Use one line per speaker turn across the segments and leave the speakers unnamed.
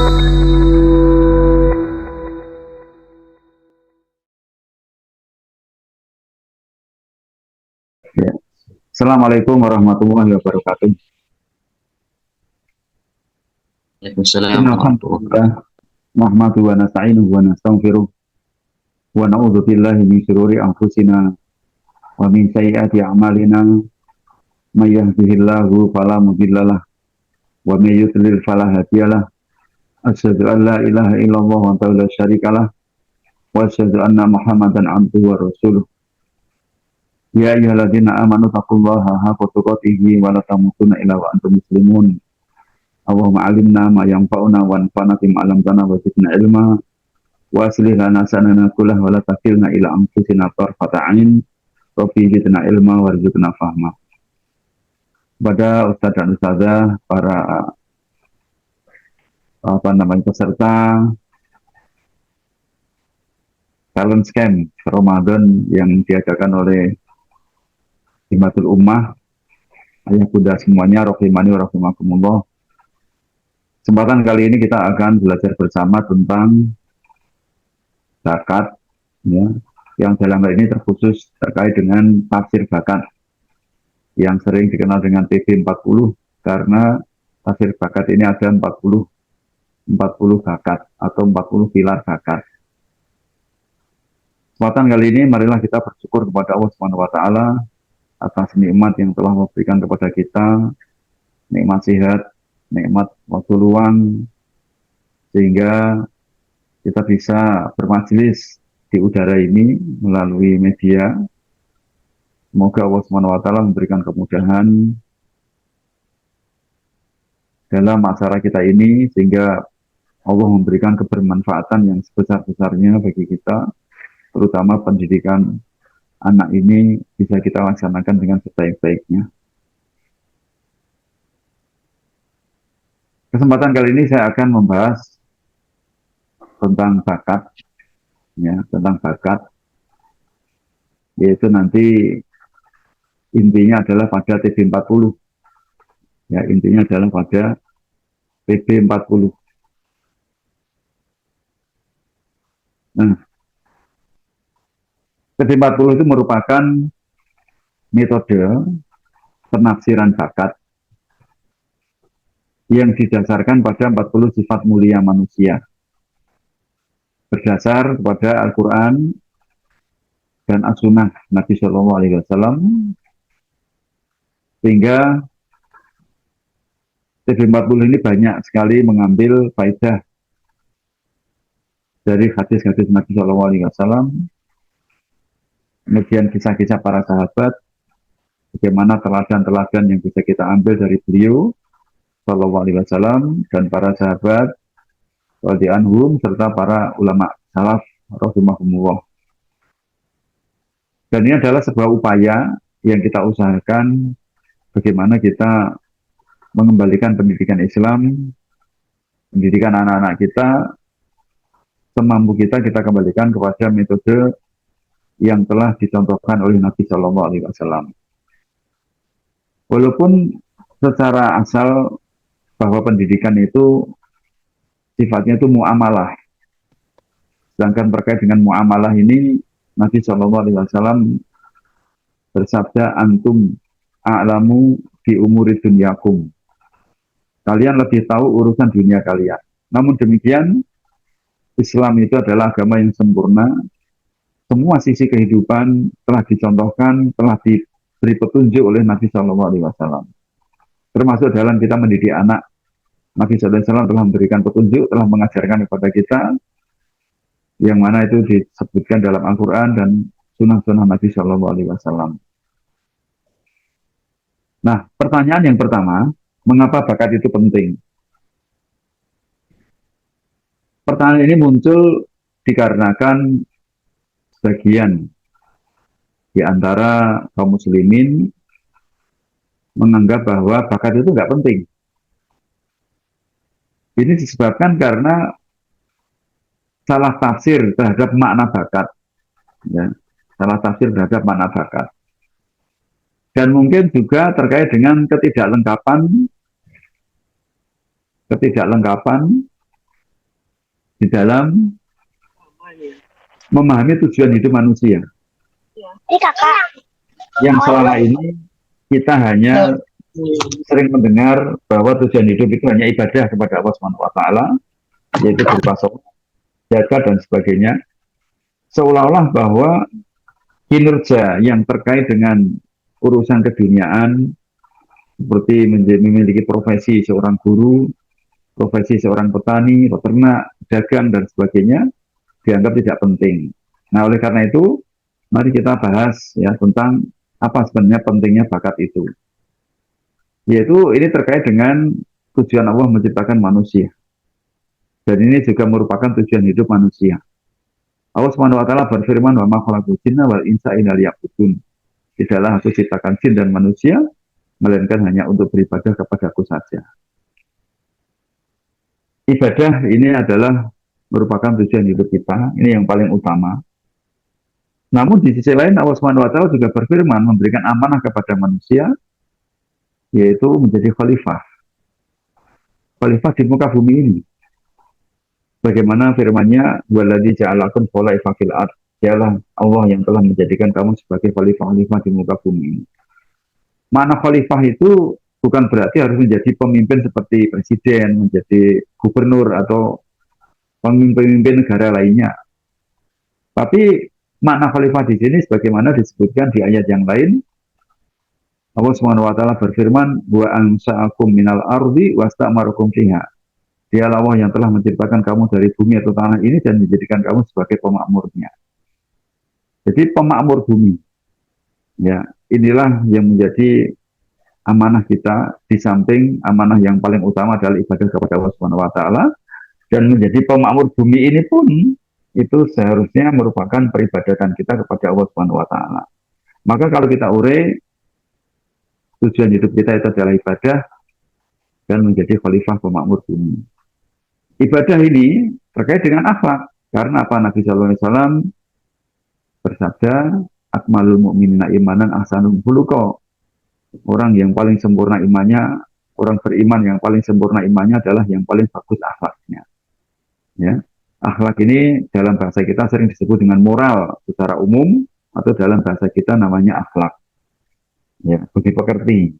Ya. Assalamualaikum warahmatullahi wabarakatuh.
Waalaikumsalam
Innal
warahmatullahi
hamdalillah
wabarakatuh.
nahmaduhu wa nasta'inuhu wa nastaghfiruh wa na'udzu billahi min shururi anfusina wa min sayyiati a'malina may yahdihillahu fala mudhillalah wa may yudlil fala hadiyalah. Asyhadu an la ilaha illallah wa la syarikalah wa asyhadu anna Muhammadan abduhu wa rasuluh. Ya ayyuhalladzina amanu taqullaha haqqa tuqatih wa la tamutunna illa wa antum muslimun. Allahumma alimna ma yanfa'una wa anfa'na bima 'allamtana wa zidna ilma wa aslih lana sanana kullah wa la takilna ila anfusina tarfata 'ain Rabbi zidna ilma warzuqna fahma. Pada ustaz dan ustazah, para peserta talent scam Ramadan yang diadakan oleh Himatul Ummah, ayah bunda semuanya, rahimani wa rahimakumullah. Kesempatan kali ini kita akan belajar bersama tentang zakat, ya, yang dalam hal ini terkhusus terkait dengan tafsir zakat yang sering dikenal dengan TB40, karena tafsir zakat ini ada 40 zakat atau 40 pilar zakat. Kesempatan kali ini marilah kita bersyukur kepada Allah Subhanahu wa taala atas nikmat yang telah memberikan kepada kita, nikmat sehat, nikmat waktu luang, sehingga kita bisa bermajelis di udara ini melalui media. Semoga Allah Subhanahu wa taala memberikan kemudahan dalam acara kita ini, sehingga Allah memberikan kebermanfaatan yang sebesar-besarnya bagi kita, terutama pendidikan anak ini bisa kita laksanakan dengan sebaik-baiknya. Kesempatan kali ini saya akan membahas tentang zakat, ya, tentang zakat, yaitu nanti intinya adalah pada TB40, ya, intinya adalah pada TB40. Nah, TB40 itu merupakan metode penafsiran zakat yang didasarkan pada 40 sifat mulia manusia, berdasar kepada Al-Quran dan As-Sunnah Nabi Shallallahu Alaihi Wasallam, sehingga TB40 ini banyak sekali mengambil faedah dari hadis-hadis Nabi Shallallahu Alaihi Wasallam, kemudian kisah-kisah para sahabat, bagaimana teladan-teladan yang bisa kita ambil dari beliau Shallallahu Alaihi Wasallam dan para sahabat radhiyallahu anhum serta para ulama salaf rahimahumullah. Dan ini adalah sebuah upaya yang kita usahakan bagaimana kita mengembalikan pendidikan Islam, pendidikan anak-anak kita, semampu kita kembalikan kepada metode yang telah dicontohkan oleh Nabi Shallallahu Alaihi Wasallam. Walaupun secara asal bahwa pendidikan itu sifatnya itu muamalah, sedangkan terkait dengan muamalah ini Nabi Shallallahu Alaihi Wasallam bersabda, antum a'lamu di umuri dunyakum. Kalian lebih tahu urusan dunia kalian. Namun demikian, Islam itu adalah agama yang sempurna. Semua sisi kehidupan telah dicontohkan, telah diberi petunjuk oleh Nabi Shallallahu Alaihi Wasallam. Termasuk dalam kita mendidik anak, Nabi Shallallahu Alaihi Wasallam telah memberikan petunjuk, telah mengajarkan kepada kita, yang mana itu disebutkan dalam Al-Quran dan sunnah-sunnah Nabi Shallallahu Alaihi Wasallam. Nah, pertanyaan yang pertama, mengapa bakat itu penting? Pertanyaan ini muncul dikarenakan sebagian di antara kaum muslimin menganggap bahwa bakat itu nggak penting. Ini disebabkan karena salah tafsir terhadap makna bakat, ya, salah tafsir terhadap makna bakat. Dan mungkin juga terkait dengan ketidaklengkapan di dalam memahami tujuan hidup manusia. Yang selama ini kita hanya sering mendengar bahwa tujuan hidup itu hanya ibadah kepada Allah Subhanahu wa taala, yaitu berupa sholat, zakat dan sebagainya. Seolah-olah bahwa kinerja yang terkait dengan urusan keduniaan seperti memiliki profesi seorang guru, profesi seorang petani, peternak, dagang dan sebagainya dianggap tidak penting. Nah, oleh karena itu, mari kita bahas ya tentang apa sebenarnya pentingnya bakat itu. Yaitu ini terkait dengan tujuan Allah menciptakan manusia. Dan ini juga merupakan tujuan hidup manusia. Allah Subhanahu wa taala berfirman, "Wa ma khalaqul jinna wal insa illa liya'budun." Tidaklah aku ciptakan jin dan manusia melainkan hanya untuk beribadah kepada Aku saja. Ibadah ini adalah merupakan tujuan hidup kita, ini yang paling utama. Namun di sisi lain Allah Subhanahu wa taala juga berfirman memberikan amanah kepada manusia yaitu menjadi khalifah. Khalifah di muka bumi ini. Bagaimana firman-Nya, "Waladzi ja'alakum khalaifa fil ardh." Dialah Allah yang telah menjadikan kamu sebagai khalifah-khalifah di muka bumi ini. Mana khalifah itu bukan berarti harus menjadi pemimpin seperti presiden, menjadi gubernur atau pemimpin negara lainnya. Tapi makna khalifah di sini sebagaimana disebutkan di ayat yang lain, Allah Subhanahu wa taala berfirman, "Wa ansa'akum minal ardi wasta'marakum fiha." Dialah Allah yang telah menciptakan kamu dari bumi atau tanah ini dan menjadikan kamu sebagai pemakmurnya. Jadi pemakmur bumi. Ya, inilah yang menjadi amanah kita, di samping amanah yang paling utama adalah ibadah kepada Allah Subhanahu wa taala, dan menjadi pemakmur bumi ini pun itu seharusnya merupakan peribadatan kita kepada Allah Subhanahu wa taala. Maka kalau kita urai tujuan hidup kita itu adalah ibadah dan menjadi khalifah pemakmur bumi. Ibadah ini terkait dengan akhlak. Karena apa? Nabi Sallallahu Alaihi Wasallam bersabda, "Akmalul mu'minina imanan ahsanul khuluqa." Orang yang paling sempurna imannya, orang beriman yang paling sempurna imannya adalah yang paling bagus akhlaknya. Ya, akhlak ini dalam bahasa kita sering disebut dengan moral secara umum, atau dalam bahasa kita namanya akhlak. Ya, budi pekerti.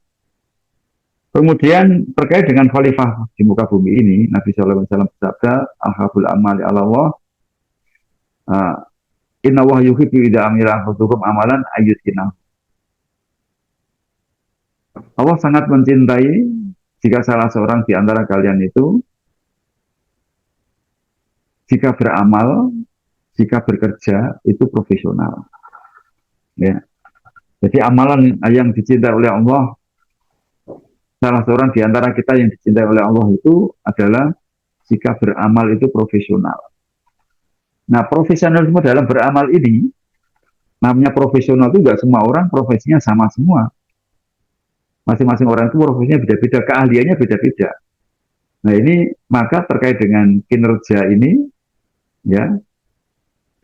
Kemudian terkait dengan khalifah di muka bumi ini, Nabi Sallallahu Alaihi Wasallam bersabda, "Alhabul amali ala Allah, inna Allah yuhibbu idza amila ahadukum amalan ayyutina." Allah sangat mencintai jika salah seorang di antara kalian itu jika beramal, jika bekerja itu profesional. Ya. Jadi amalan yang dicintai oleh Allah, salah seorang di antara kita yang dicintai oleh Allah itu adalah jika beramal itu profesional. Nah, profesionalisme dalam beramal ini, namanya profesional itu enggak semua orang profesinya sama semua. Masing-masing orang itu profesinya beda-beda, keahliannya beda-beda. Nah, ini maka terkait dengan kinerja ini, ya,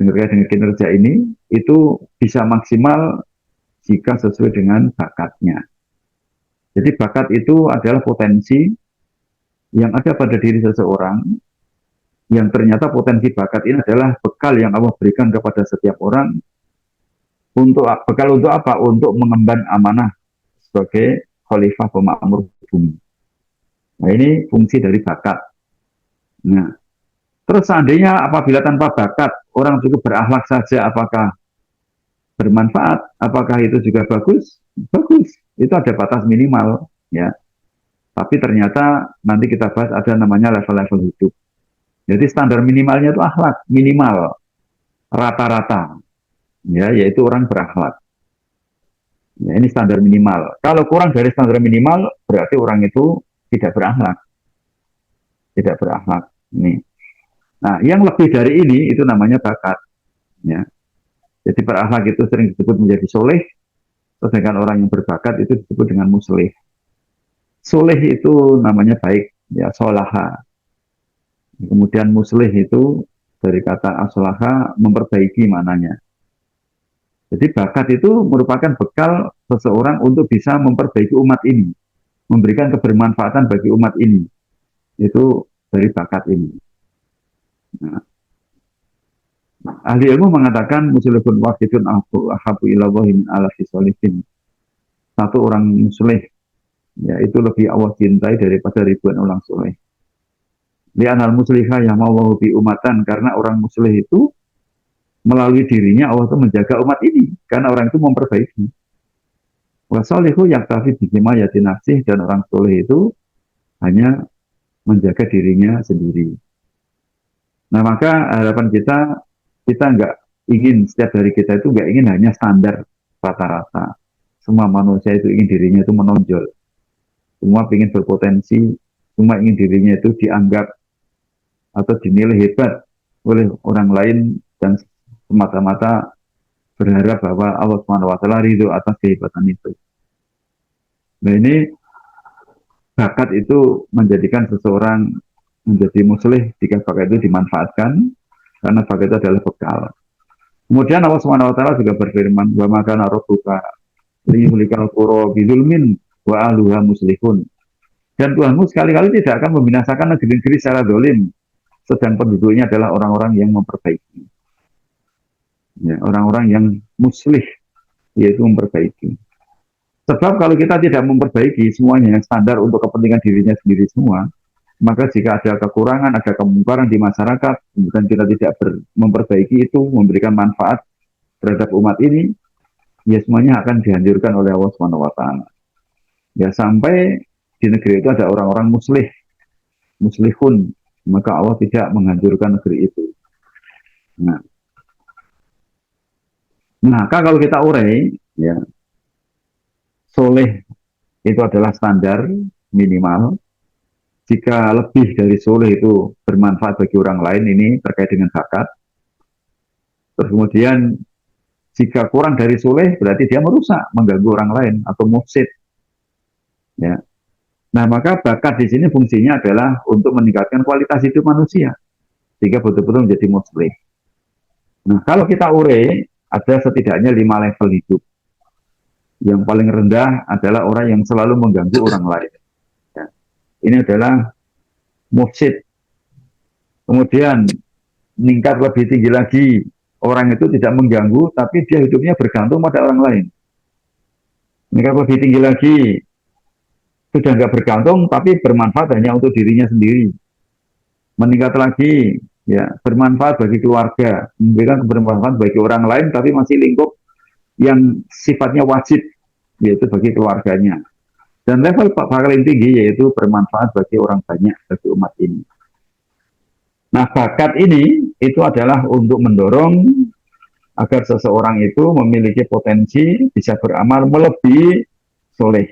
terkait dengan kinerja ini, itu bisa maksimal jika sesuai dengan bakatnya. Jadi bakat itu adalah potensi yang ada pada diri seseorang, yang ternyata potensi bakat ini adalah bekal yang Allah berikan kepada setiap orang. Untuk bekal untuk apa? Untuk mengemban amanah sebagai khalifah pemakmur bumi. Nah, ini fungsi dari bakat. Nah, terus seandainya apabila tanpa bakat orang cukup berakhlak saja, apakah bermanfaat? Apakah itu juga bagus? Bagus. Itu ada batas minimal, ya. Tapi ternyata nanti kita bahas ada namanya level-level hidup. Jadi standar minimalnya itu akhlak, minimal, rata-rata, ya, yaitu orang berakhlak. Ya, ini standar minimal. Kalau kurang dari standar minimal, berarti orang itu tidak berakhlak. Tidak berakhlak. Ini. Nah, yang lebih dari ini itu namanya bakat. Ya. Jadi berakhlak itu sering disebut menjadi soleh, sedangkan orang yang berbakat itu disebut dengan muslih. Soleh itu namanya baik, ya, solaha. Kemudian muslih itu dari kata asolaha, memperbaiki mananya. Jadi bakat itu merupakan bekal seseorang untuk bisa memperbaiki umat ini, memberikan kebermanfaatan bagi umat ini. Itu dari bakat ini. Ahli ilmu mengatakan muslimun wahidun ahabu ilallahi min alafi solihin. Satu orang muslih, yaitu lebih Allah cintai daripada ribuan orang soleh. Li'anal muslihah yang mau bi umatan, karena orang muslih itu melalui dirinya Allah itu menjaga umat ini, karena orang itu memperbaiki. Wasolihu yang tafi bihima yatinasih, dan orang soleh itu hanya menjaga dirinya sendiri. Nah maka harapan kita nggak ingin setiap hari kita itu nggak ingin hanya standar rata-rata. Semua manusia itu ingin dirinya itu menonjol. Semua ingin berpotensi, semua ingin dirinya itu dianggap atau dinilai hebat oleh orang lain dan semata-mata berharap bahwa Allah SWT ridho atas kehebatan itu. Nah ini bakat itu menjadikan seseorang menjadi muslih jika bakat itu dimanfaatkan, karena bakat itu adalah bekal. Kemudian Allah SWT juga berfirman, wa makana rabbuka liyuhlikal qura bidzulmin wa ahluha muslihun. Dan Tuhanmu sekali-kali tidak akan membinasakan negeri-negeri secara zalim, sedang penduduknya adalah orang-orang yang memperbaiki. Ya, orang-orang yang muslih, yaitu memperbaiki. Sebab kalau kita tidak memperbaiki semuanya yang standar untuk kepentingan dirinya sendiri semua, maka jika ada kekurangan, ada kemungkaran di masyarakat, kemudian kita tidak memperbaiki itu, memberikan manfaat terhadap umat ini, ya semuanya akan dihancurkan oleh Allah SWT. Ya sampai di negeri itu ada orang-orang muslihun, maka Allah tidak menghancurkan negeri itu. Nah kalau kita urai, ya soleh itu adalah standar minimal. Jika lebih dari soleh itu bermanfaat bagi orang lain, ini terkait dengan zakat. Terus kemudian jika kurang dari soleh berarti dia merusak, mengganggu orang lain atau mufsid. Ya. Nah maka bakat di sini fungsinya adalah untuk meningkatkan kualitas hidup manusia sehingga betul-betul menjadi muslih. Nah kalau kita urai ada setidaknya 5 level hidup. Yang paling rendah adalah orang yang selalu mengganggu orang lain. Ya. Ini adalah mufsid. Kemudian meningkat lebih tinggi lagi, orang itu tidak mengganggu, tapi dia hidupnya bergantung pada orang lain. Meningkat lebih tinggi lagi, sudah nggak bergantung, tapi bermanfaat hanya untuk dirinya sendiri. Meningkat lagi, ya bermanfaat bagi keluarga, memberikan bermanfaat bagi orang lain, tapi masih lingkup yang sifatnya wajib, yaitu bagi keluarganya. Dan level paling tinggi yaitu bermanfaat bagi orang banyak, bagi umat ini. Nah bakat ini itu adalah untuk mendorong agar seseorang itu memiliki potensi bisa beramal melebihi soleh,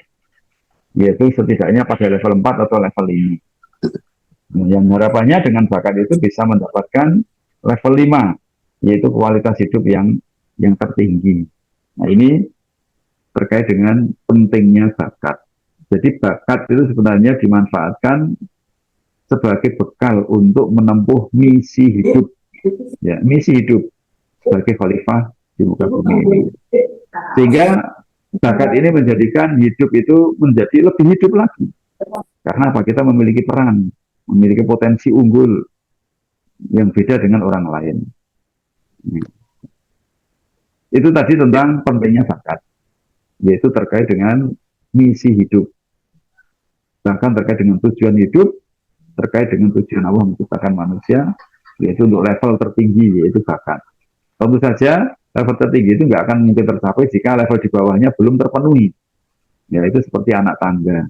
yaitu setidaknya pada level 4 atau level 5. Nah, yang harapannya dengan bakat itu bisa mendapatkan level 5, yaitu kualitas hidup yang tertinggi. Nah ini terkait dengan pentingnya bakat. Jadi bakat itu sebenarnya dimanfaatkan sebagai bekal untuk menempuh misi hidup. Ya, misi hidup sebagai khalifah di muka bumi ini. Sehingga bakat ini menjadikan hidup itu menjadi lebih hidup lagi. Karena apa? Kita memiliki peran, memiliki potensi unggul yang beda dengan orang lain. Itu tadi tentang pentingnya bakat, yaitu terkait dengan misi hidup. Bahkan terkait dengan tujuan hidup, terkait dengan tujuan Allah menciptakan manusia, yaitu untuk level tertinggi, yaitu bakat. Tentu saja level tertinggi itu nggak akan mungkin tercapai jika level di bawahnya belum terpenuhi. Yaitu seperti anak tangga.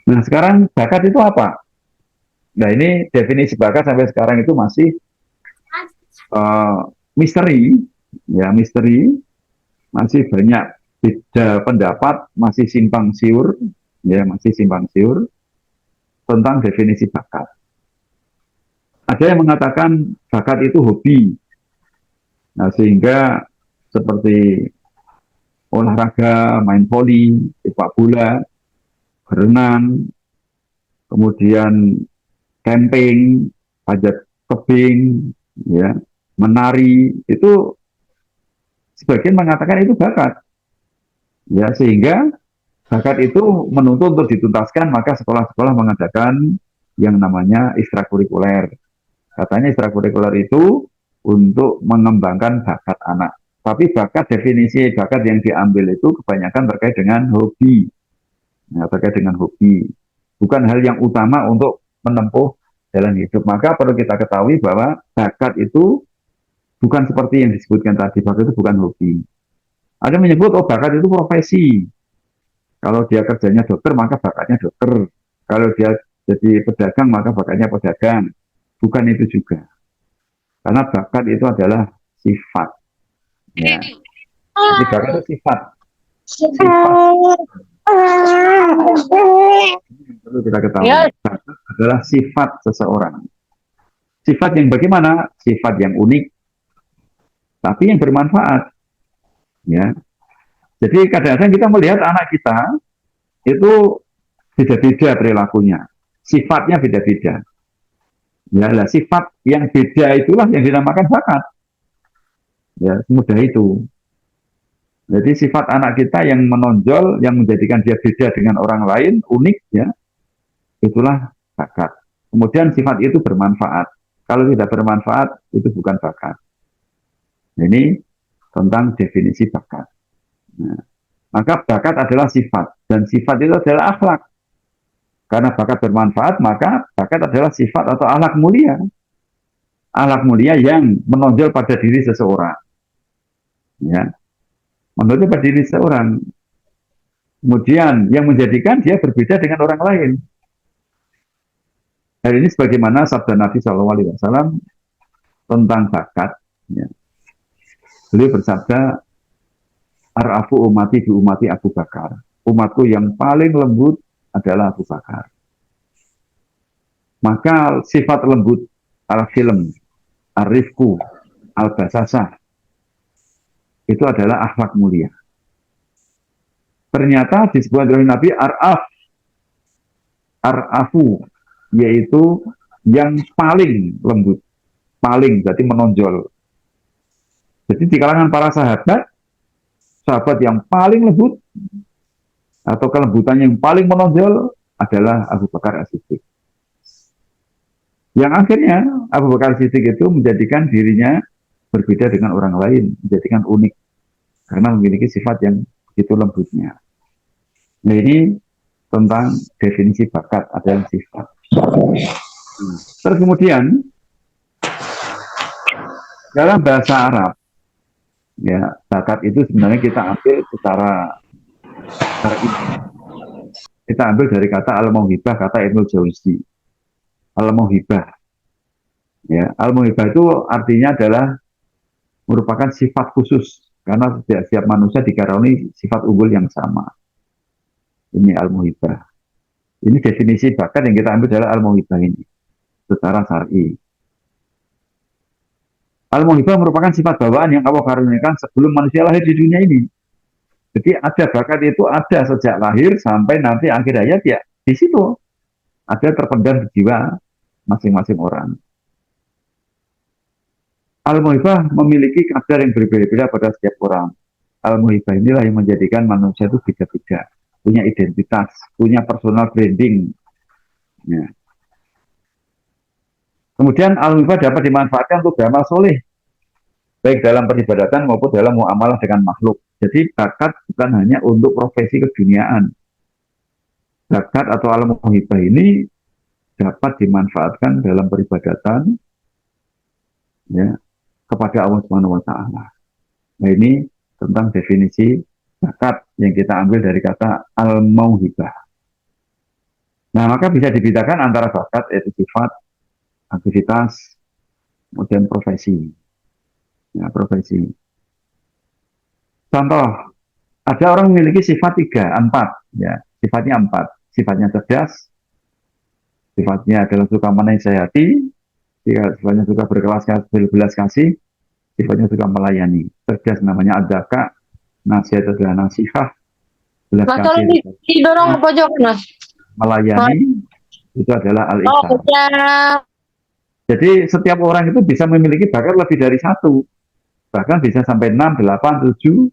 Nah sekarang bakat itu apa? Nah ini definisi bakat sampai sekarang itu masih misteri, ya misteri, masih banyak beda pendapat, masih simpang siur, ya masih simpang siur tentang definisi bakat. Ada yang mengatakan bakat itu hobi. Nah, sehingga seperti olahraga, main voli, sepak bola, berenang, kemudian camping, panjat tebing, ya, menari, itu sebagian mengatakan itu bakat. Ya, sehingga bakat itu menuntut untuk dituntaskan, maka sekolah-sekolah mengadakan yang namanya ekstrakurikuler. Katanya ekstrakurikuler itu untuk mengembangkan bakat anak. Tapi definisi bakat yang diambil itu kebanyakan terkait dengan hobi. Nah, terkait dengan hobi. Bukan hal yang utama untuk menempuh jalan hidup. Maka perlu kita ketahui bahwa bakat itu bukan seperti yang disebutkan tadi. Bakat itu bukan hobi. Ada yang menyebut, oh bakat itu profesi. Kalau dia kerjanya dokter, maka bakatnya dokter. Kalau dia jadi pedagang, maka bakatnya pedagang. Bukan itu juga. Karena bakat itu adalah sifat. Ya. Jadi bakat itu sifat. Sifat yang perlu kita ketahui. Bakat adalah sifat seseorang. Sifat yang bagaimana? Sifat yang unik, tapi yang bermanfaat. Ya. Jadi kadang-kadang kita melihat anak kita itu beda-beda perilakunya. Sifatnya beda-beda. Ya, lah, sifat yang beda itulah yang dinamakan bakat. Ya, semudah itu. Jadi sifat anak kita yang menonjol, yang menjadikan dia beda dengan orang lain, unik, ya, itulah bakat. Kemudian sifat itu bermanfaat. Kalau tidak bermanfaat, itu bukan bakat. Ini tentang definisi bakat. Nah, maka bakat adalah sifat, dan sifat itu adalah akhlak. Karena bakat bermanfaat, maka bakat adalah sifat atau akhlak mulia. Akhlak mulia yang menonjol pada diri seseorang. Ya, menonjol pada diri seseorang. Kemudian yang menjadikan dia berbeda dengan orang lain. Hal ini sebagaimana sabda Nabi SAW tentang bakat. Ya. Beliau bersabda, Ar'afu umati bi umati Abu Bakar. Umatku yang paling lembut adalah Abu Bakar. Maka sifat lembut al-film, ar-rifku, al-basasah, itu adalah akhlak mulia. Ternyata disebut oleh Nabi ar'afu, yaitu yang paling lembut, paling berarti menonjol. Jadi di kalangan para sahabat yang paling lembut atau kelembutan yang paling menonjol adalah Abu Bakar As-Siddiq. Yang akhirnya Abu Bakar As-Siddiq itu menjadikan dirinya berbeda dengan orang lain, menjadikan unik karena memiliki sifat yang begitu lembutnya. Nah, ini tentang definisi bakat adalah sifat. Terus kemudian dalam bahasa Arab, ya, bakat itu sebenarnya kita ambil secara kita ambil dari kata al-mauhibah, kata Ibnu Jauzi. Al-mauhibah. Ya, al-mauhibah itu artinya adalah merupakan sifat khusus karena setiap manusia dikaruniai sifat unggul yang sama. Ini al-mauhibah. Ini definisi bakat yang kita ambil adalah al-mauhibah ini secara syar'i. Al-mauhibah merupakan sifat bawaan yang Allah karuniakan sebelum manusia lahir di dunia ini. Jadi ada bakat itu ada sejak lahir sampai nanti akhir hayat, ya di situ ada terpendam di jiwa masing-masing orang. Al-mauhibah memiliki kadar yang berbeda-beda pada setiap orang. Al-mauhibah inilah yang menjadikan manusia itu beda-beda, punya identitas, punya personal branding. Ya. Kemudian al-mauhibah dapat dimanfaatkan untuk beramal soleh, baik dalam peribadatan maupun dalam muamalah dengan makhluk. Jadi bakat bukan hanya untuk profesi keduniaan. Bakat atau al-mauhibah ini dapat dimanfaatkan dalam peribadatan, ya, kepada Allah Subhanahu wa taala. Nah, ini tentang definisi bakat yang kita ambil dari kata al-mauhibah. Nah, maka bisa dibedakan antara bakat yaitu sifat, aktivitas, kemudian profesi. Ya, profesi. Contoh, ada orang memiliki sifat 4, ya, sifatnya 4. Sifatnya cerdas, sifatnya adalah suka menasihati, sifatnya suka berbelas kasih, sifatnya suka melayani. Cerdas namanya adzaka, nasihat adalah nasihah, belas kasih
didorong ke pojok, Mas.
Melayani itu adalah al-ihsan. Jadi setiap orang itu bisa memiliki bakat lebih dari 1. Bahkan bisa sampai 6, 8, 7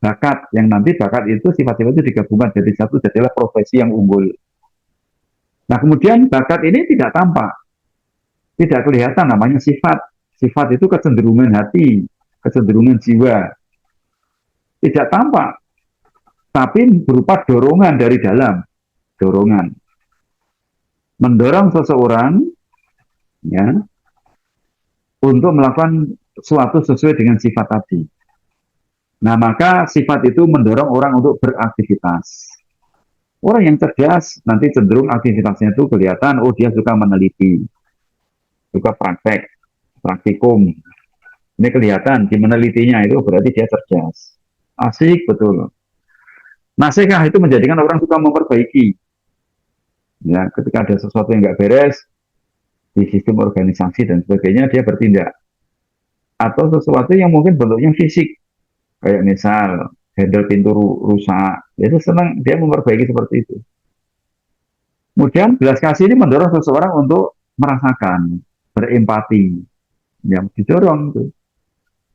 bakat, yang nanti bakat itu sifat-sifat itu digabungkan jadi satu, jadilah profesi yang unggul. Nah, kemudian bakat ini tidak tampak. Tidak kelihatan namanya sifat. Sifat itu kecenderungan hati, kecenderungan jiwa. Tidak tampak, tapi berupa dorongan dari dalam. Dorongan. Mendorong seseorang ya untuk melakukan sesuatu sesuai dengan sifat tadi. Nah, maka sifat itu mendorong orang untuk beraktivitas. Orang yang cerdas nanti cenderung aktivitasnya itu kelihatan, oh dia suka meneliti, suka praktek, praktikum. Ini kelihatan di menelitinya itu berarti dia cerdas. Asik betul. Nasekah itu menjadikan orang suka memperbaiki. Ya, ketika ada sesuatu yang nggak beres di sistem organisasi dan sebagainya, dia bertindak. Atau sesuatu yang mungkin bentuknya fisik, kayak misal handle pintu rusak, itu senang dia memperbaiki seperti itu. Kemudian belas kasih ini mendorong seseorang untuk merasakan, berempati, yang didorong itu.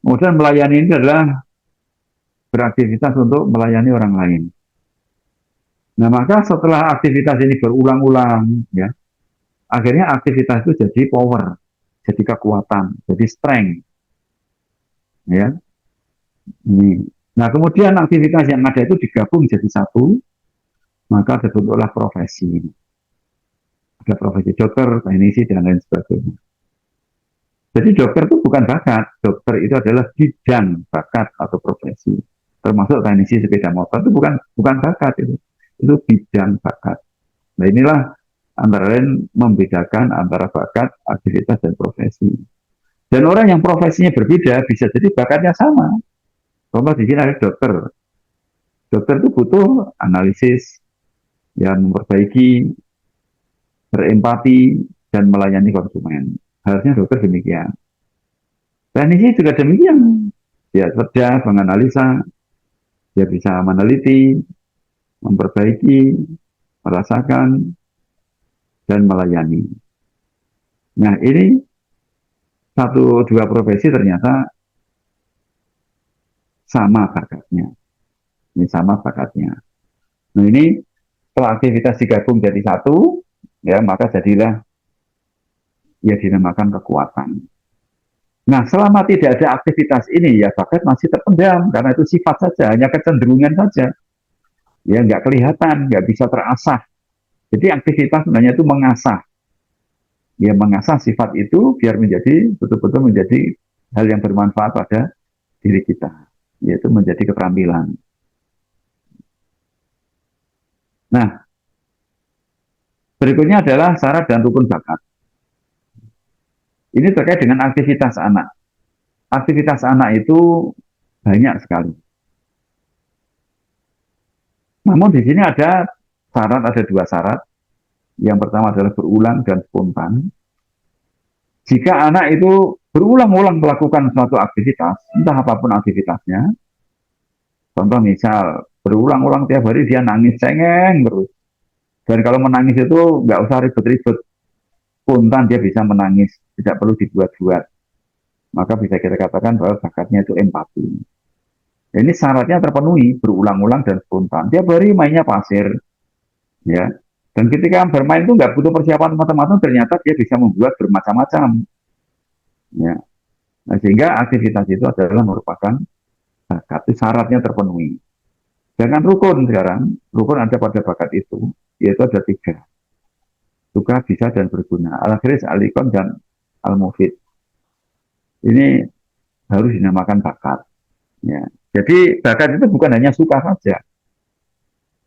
Kemudian melayani ini adalah beraktivitas untuk melayani orang lain. Nah, maka setelah aktivitas ini berulang-ulang, ya, akhirnya aktivitas itu jadi power, jadi kekuatan, jadi strength, ya. Ini. Nah, kemudian aktivitas yang ada itu digabung jadi satu, maka terbentuklah profesi. Ada profesi dokter, teknisi, dan lain sebagainya. Jadi dokter itu bukan bakat, dokter itu adalah bidang bakat atau profesi. Termasuk teknisi sepeda motor itu bukan bakat itu bidang bakat. Nah, inilah antara lain membedakan antara bakat, aktivitas, dan profesi. Dan orang yang profesinya berbeda bisa jadi bakatnya sama. Contoh di sini ada dokter. Dokter itu butuh analisis, yang memperbaiki, berempati, dan melayani konsumen. Harusnya dokter demikian. Teknisi juga demikian. Dia cerdas, menganalisa, dia bisa meneliti, memperbaiki, merasakan, dan melayani. Nah, ini satu dua profesi ternyata sama bakatnya. Ini sama bakatnya. Nah, ini setelah aktivitas digabung jadi satu, ya maka jadilah ya dinamakan kekuatan. Nah, selama tidak ada aktivitas ini, ya bakat masih terpendam karena itu sifat saja, hanya kecenderungan saja. Ya nggak kelihatan, nggak bisa terasah. Jadi aktivitas sebenarnya itu mengasah. Ya mengasah sifat itu biar menjadi betul-betul menjadi hal yang bermanfaat pada diri kita, yaitu menjadi keterampilan. Nah, berikutnya adalah syarat dan rukun bakat. Ini terkait dengan aktivitas anak. Aktivitas anak itu banyak sekali. Namun di sini ada syarat, ada dua syarat. Yang pertama adalah berulang dan spontan. Jika anak itu berulang-ulang melakukan suatu aktivitas, entah apapun aktivitasnya, contoh misal berulang-ulang tiap hari dia nangis cengeng terus. Dan kalau menangis itu nggak usah ribet-ribet, spontan dia bisa menangis, tidak perlu dibuat-buat. Maka bisa kita katakan bahwa bakatnya itu empati. Ini syaratnya terpenuhi, berulang-ulang dan spontan. Tiap hari mainnya pasir, ya. Dan ketika bermain itu nggak butuh persiapan macam-macam, ternyata dia bisa membuat bermacam-macam. Ya. Nah, sehingga aktivitas itu adalah merupakan bakat, itu syaratnya terpenuhi. Dengan rukun sekarang, rukun ada pada bakat itu, yaitu ada tiga. Suka, bisa, dan berguna. Al-Khiris, Al-Ikon, dan Al-Mufid. Ini harus dinamakan bakat. Ya. Jadi bakat itu bukan hanya suka saja.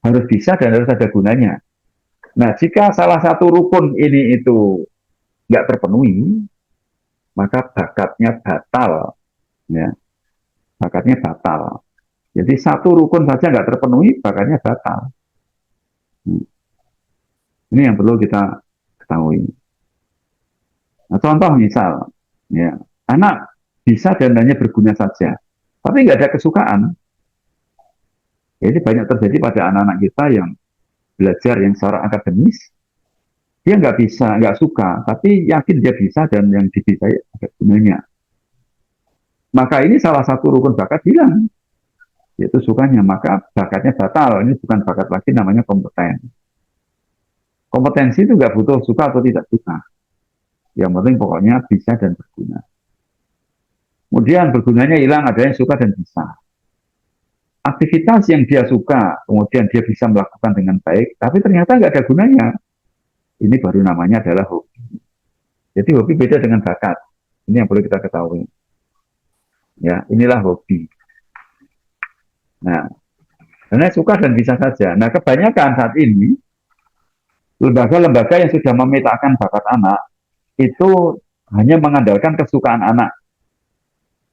Harus bisa dan harus ada gunanya. Nah, jika salah satu rukun ini itu nggak terpenuhi, maka bakatnya batal. Ya. Bakatnya batal. Jadi satu rukun saja nggak terpenuhi, bakatnya batal. Ini yang perlu kita ketahui. Nah, contoh misal, ya, anak bisa dan hanya berguna saja, tapi nggak ada kesukaan. Jadi banyak terjadi pada anak-anak kita yang belajar yang secara akademis, dia nggak bisa, nggak suka, tapi yakin dia bisa dan yang dibisai ada gunanya. Maka ini salah satu rukun bakat hilang, yaitu sukanya. Maka bakatnya batal. Ini bukan bakat lagi, namanya kompeten. Kompetensi itu nggak butuh suka atau tidak suka. Yang penting pokoknya bisa dan berguna. Kemudian bergunanya hilang, ada yang suka dan bisa. Aktivitas yang dia suka, kemudian dia bisa melakukan dengan baik, tapi ternyata nggak ada gunanya. Ini baru namanya adalah hobi. Jadi hobi beda dengan bakat. Ini yang perlu kita ketahui. Ya, inilah hobi. Nah, karena suka dan bisa saja. Nah, kebanyakan saat ini lembaga-lembaga yang sudah memetakan bakat anak itu hanya mengandalkan kesukaan anak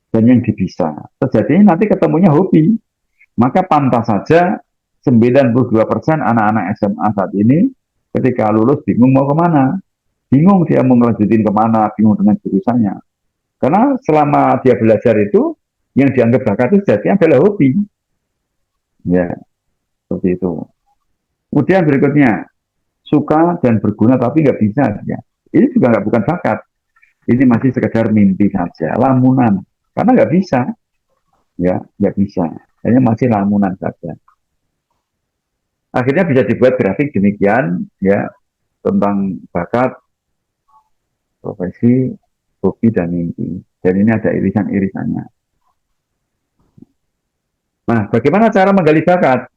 dan yang bisa. Terjadinya nanti ketemunya hobi. Maka pantas saja 92% anak-anak SMA saat ini ketika lulus bingung mau kemana. Bingung dia mau ngelanjutin kemana, bingung dengan jurusannya. Karena selama dia belajar itu, yang dianggap bakat itu sejatinya adalah hobi. Ya, seperti itu. Kemudian berikutnya, suka dan berguna tapi nggak bisa. Ya. Ini juga nggak bukan bakat. Ini masih sekedar mimpi saja, lamunan. Karena nggak bisa. Ya, nggak bisa. Hanya masih lamunan saja. Akhirnya bisa dibuat grafik demikian, ya, tentang bakat, profesi, hobi, dan mimpi. Dan ini ada irisan-irisannya. Nah, bagaimana cara menggali bakat?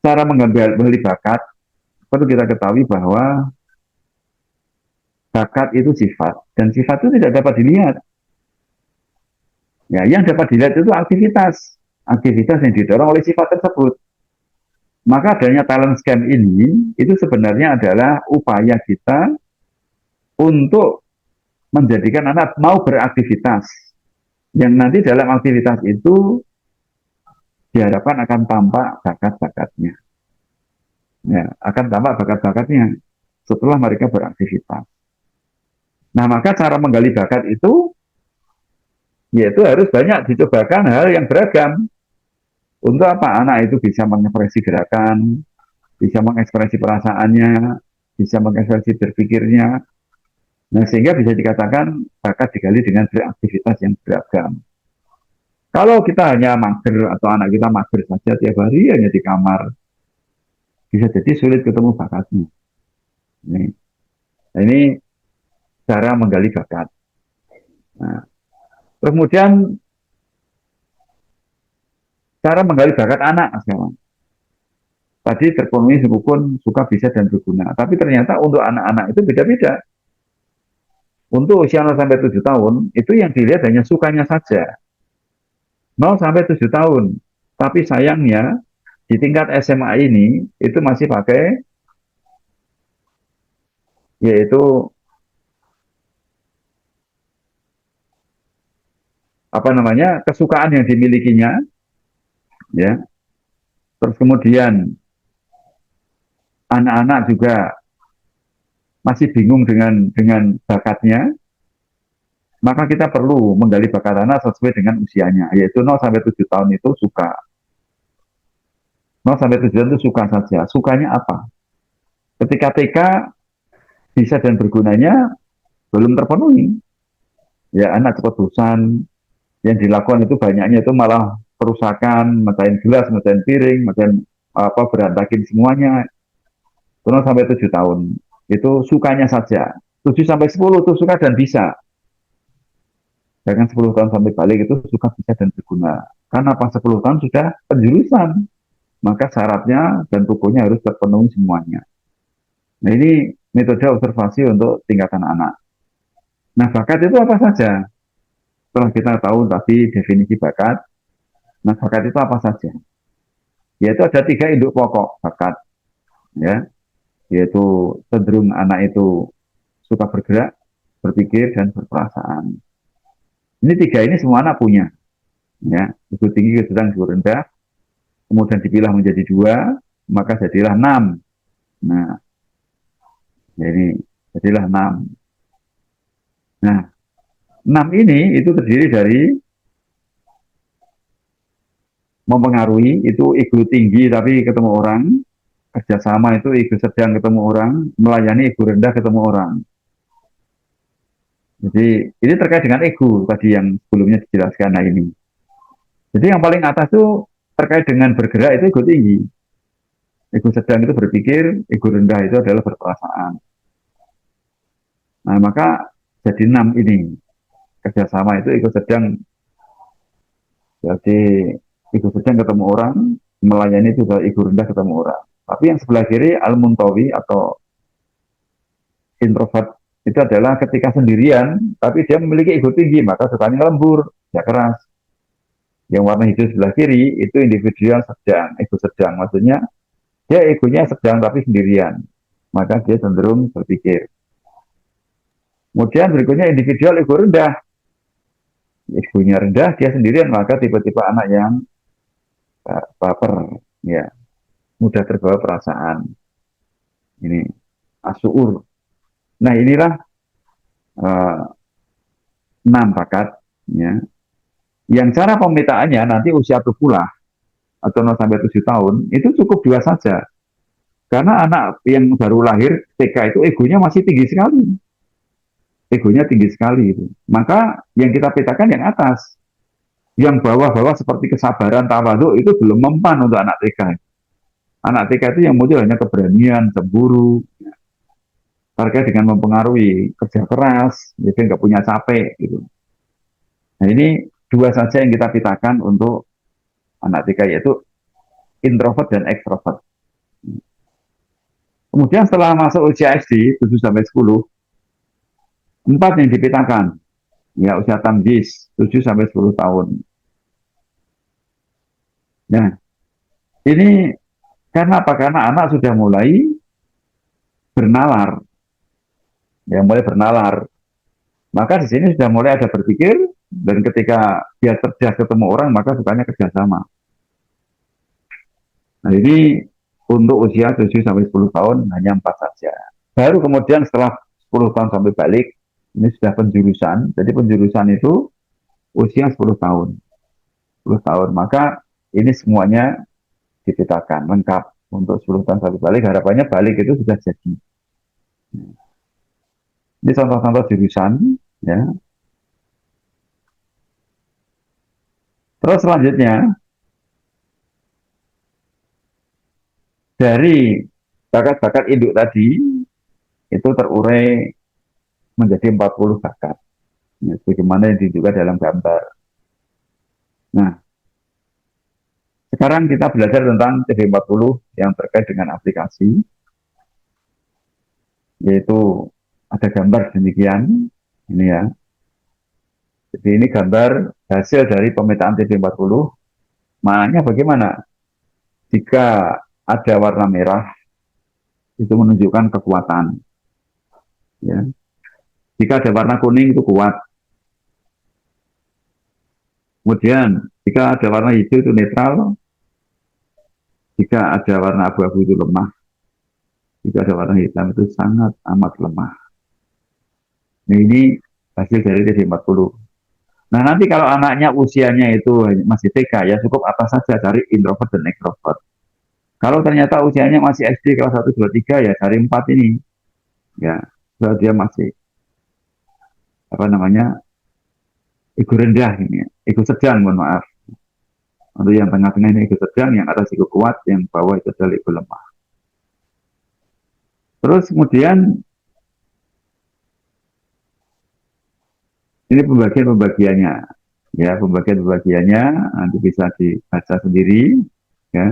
Cara menggali bakat, perlu kita ketahui bahwa bakat itu sifat, dan sifat itu tidak dapat dilihat. Ya, yang dapat dilihat itu aktivitas. Aktivitas yang didorong oleh sifat tersebut. Maka adanya talent scam ini, itu sebenarnya adalah upaya kita untuk menjadikan anak mau beraktivitas. Yang nanti dalam aktivitas itu diharapkan akan tampak bakat-bakatnya. Ya, akan tampak bakat-bakatnya setelah mereka beraktivitas. Nah, maka cara menggali bakat itu yaitu harus banyak dicobakan hal yang beragam. Untuk apa? Anak itu bisa mengekspresi gerakan, bisa mengekspresi perasaannya, bisa mengekspresi berpikirnya. Nah, sehingga bisa dikatakan bakat digali dengan beraktivitas yang beragam. Kalau kita hanya mager atau anak kita mager saja tiap hari hanya di kamar, bisa jadi sulit ketemu bakatnya. Ini cara menggali bakat. Nah, kemudian cara menggali bakat anak sekarang. Tadi terpenuhi rukun suka, bisa, dan berguna. Tapi ternyata untuk anak-anak itu beda-beda. Untuk usia 0 sampai 7 tahun, itu yang dilihat hanya sukanya saja. 0 sampai 7 tahun. Tapi sayangnya, di tingkat SMA ini, itu masih pakai, yaitu, apa namanya, kesukaan yang dimilikinya, ya. Terus kemudian, anak-anak juga masih bingung dengan bakatnya, maka kita perlu menggali bakat anak sesuai dengan usianya, yaitu 0 sampai 7 tahun itu suka. 0 sampai 7 tahun itu suka saja. Sukanya apa? Ketika TK bisa dan bergunanya belum terpenuhi. Ya, anak cepat bosan, yang dilakukan itu banyaknya itu malah kerusakan, mecahin gelas, mecahin piring, mecahin apa, berantakin semuanya. 0 sampai 7 tahun. Itu sukanya saja. 7 sampai 10 itu suka dan bisa. Bahkan 10 tahun sampai balik itu suka, bisa, dan berguna. Karena pas 10 tahun sudah penjurusan, maka syaratnya dan pokoknya harus terpenuhi semuanya. Nah, ini metode observasi untuk tingkatan anak. Nah, bakat itu apa saja? Setelah kita tahu tadi definisi bakat, nah bakat itu apa saja? Yaitu ada 3 induk pokok bakat, ya, yaitu cenderung anak itu suka bergerak, berpikir, dan berperasaan. Ini 3 ini semua anak punya, ya, ego tinggi, ego sedang, ego rendah. Kemudian dipilah menjadi 2, maka jadilah 6. Nah, jadi jadilah 6. Nah, 6 ini itu terdiri dari mempengaruhi, itu ego tinggi tapi ketemu orang, kerjasama itu ego sedang ketemu orang, melayani ego rendah ketemu orang. Jadi ini terkait dengan ego tadi yang sebelumnya dijelaskan. Nah, ini. Jadi yang paling atas itu terkait dengan bergerak itu ego tinggi. Ego sedang itu berpikir, ego rendah itu adalah berperasaan. Nah, maka jadi 6 ini. Kerjasama itu ikut sedang, jadi ikut sedang ketemu orang, melayani juga ikut rendah ketemu orang. Tapi yang sebelah kiri, al-muntawi atau introvert, itu adalah ketika sendirian, tapi dia memiliki ego tinggi, maka sukanya lembur, ya keras. Yang warna hijau sebelah kiri, itu individual sedang, ego sedang. Maksudnya, dia egonya sedang tapi sendirian. Maka dia cenderung berpikir. Kemudian berikutnya individual ego rendah. Egonya rendah, dia sendirian, maka tipe-tipe anak yang baper, ya, mudah terbawa perasaan. Ini asuur. Nah, inilah 6 bakat, ya. Yang cara pemetaannya nanti usia tubuh atau 0 sampai 7 tahun itu cukup 2 saja. Karena anak yang baru lahir TK itu egonya masih tinggi sekali. Egonya tinggi sekali itu. Maka yang kita petakan yang atas. Yang bawah-bawah seperti kesabaran, tawaduk itu belum mempan untuk anak TK. Anak TK itu yang muncul hanya keberanian, cemburu, terkait dengan mempengaruhi kerja keras, jadi nggak punya capek gitu. Nah, ini 2 saja yang kita petakan untuk anak TK, yaitu introvert dan extrovert. Kemudian setelah masuk usia SD 7 sampai 10, 4 yang dipetakan. Ya, usia tamyiz 7 sampai 10 tahun. Nah, ini karena apa? Karena anak sudah mulai bernalar. Ya, mulai bernalar. Maka di sini sudah mulai ada berpikir, dan ketika dia cerdas ketemu orang, maka sukanya kerjasama. Nah, ini untuk usia 7 sampai 10 tahun hanya 4 saja. Baru kemudian setelah 10 tahun sampai balik, ini sudah penjurusan. Jadi penjurusan itu usia 10 tahun. 10 tahun. Maka ini semuanya dipetakan lengkap untuk 10 tahun sampai balik. Harapannya balik itu sudah jadi. Ini contoh-contoh jurusan, ya. Terus selanjutnya, dari bakat-bakat induk tadi, itu terurai menjadi 40 bakat. Ya, sebagaimana yang ditunjukkan dalam gambar. Nah, sekarang kita belajar tentang CV40 yang terkait dengan aplikasi, yaitu ada gambar demikian, ini ya. Jadi ini gambar hasil dari pemetaan CV40. Maknanya bagaimana? Jika ada warna merah, itu menunjukkan kekuatan. Ya. Jika ada warna kuning itu kuat. Kemudian jika ada warna hijau itu netral. Jika ada warna abu-abu itu lemah. Jika ada warna hitam itu sangat amat lemah. Nah, ini hasil dari TD40. Nah, nanti kalau anaknya usianya itu masih TK, ya cukup atas saja cari introvert dan extrovert. Kalau ternyata usianya masih SD kelas 1, 2, 3, ya cari 4 ini. Ya, kalau dia masih apa namanya, ego rendah ini, ego sedang, mohon maaf. Untuk yang tengah-tengah ini ego sedang, yang atas ego kuat, yang bawah itu adalah ego lemah. Terus kemudian ini pembagian-pembagiannya, ya, pembagian-pembagiannya nanti bisa dibaca sendiri, ya.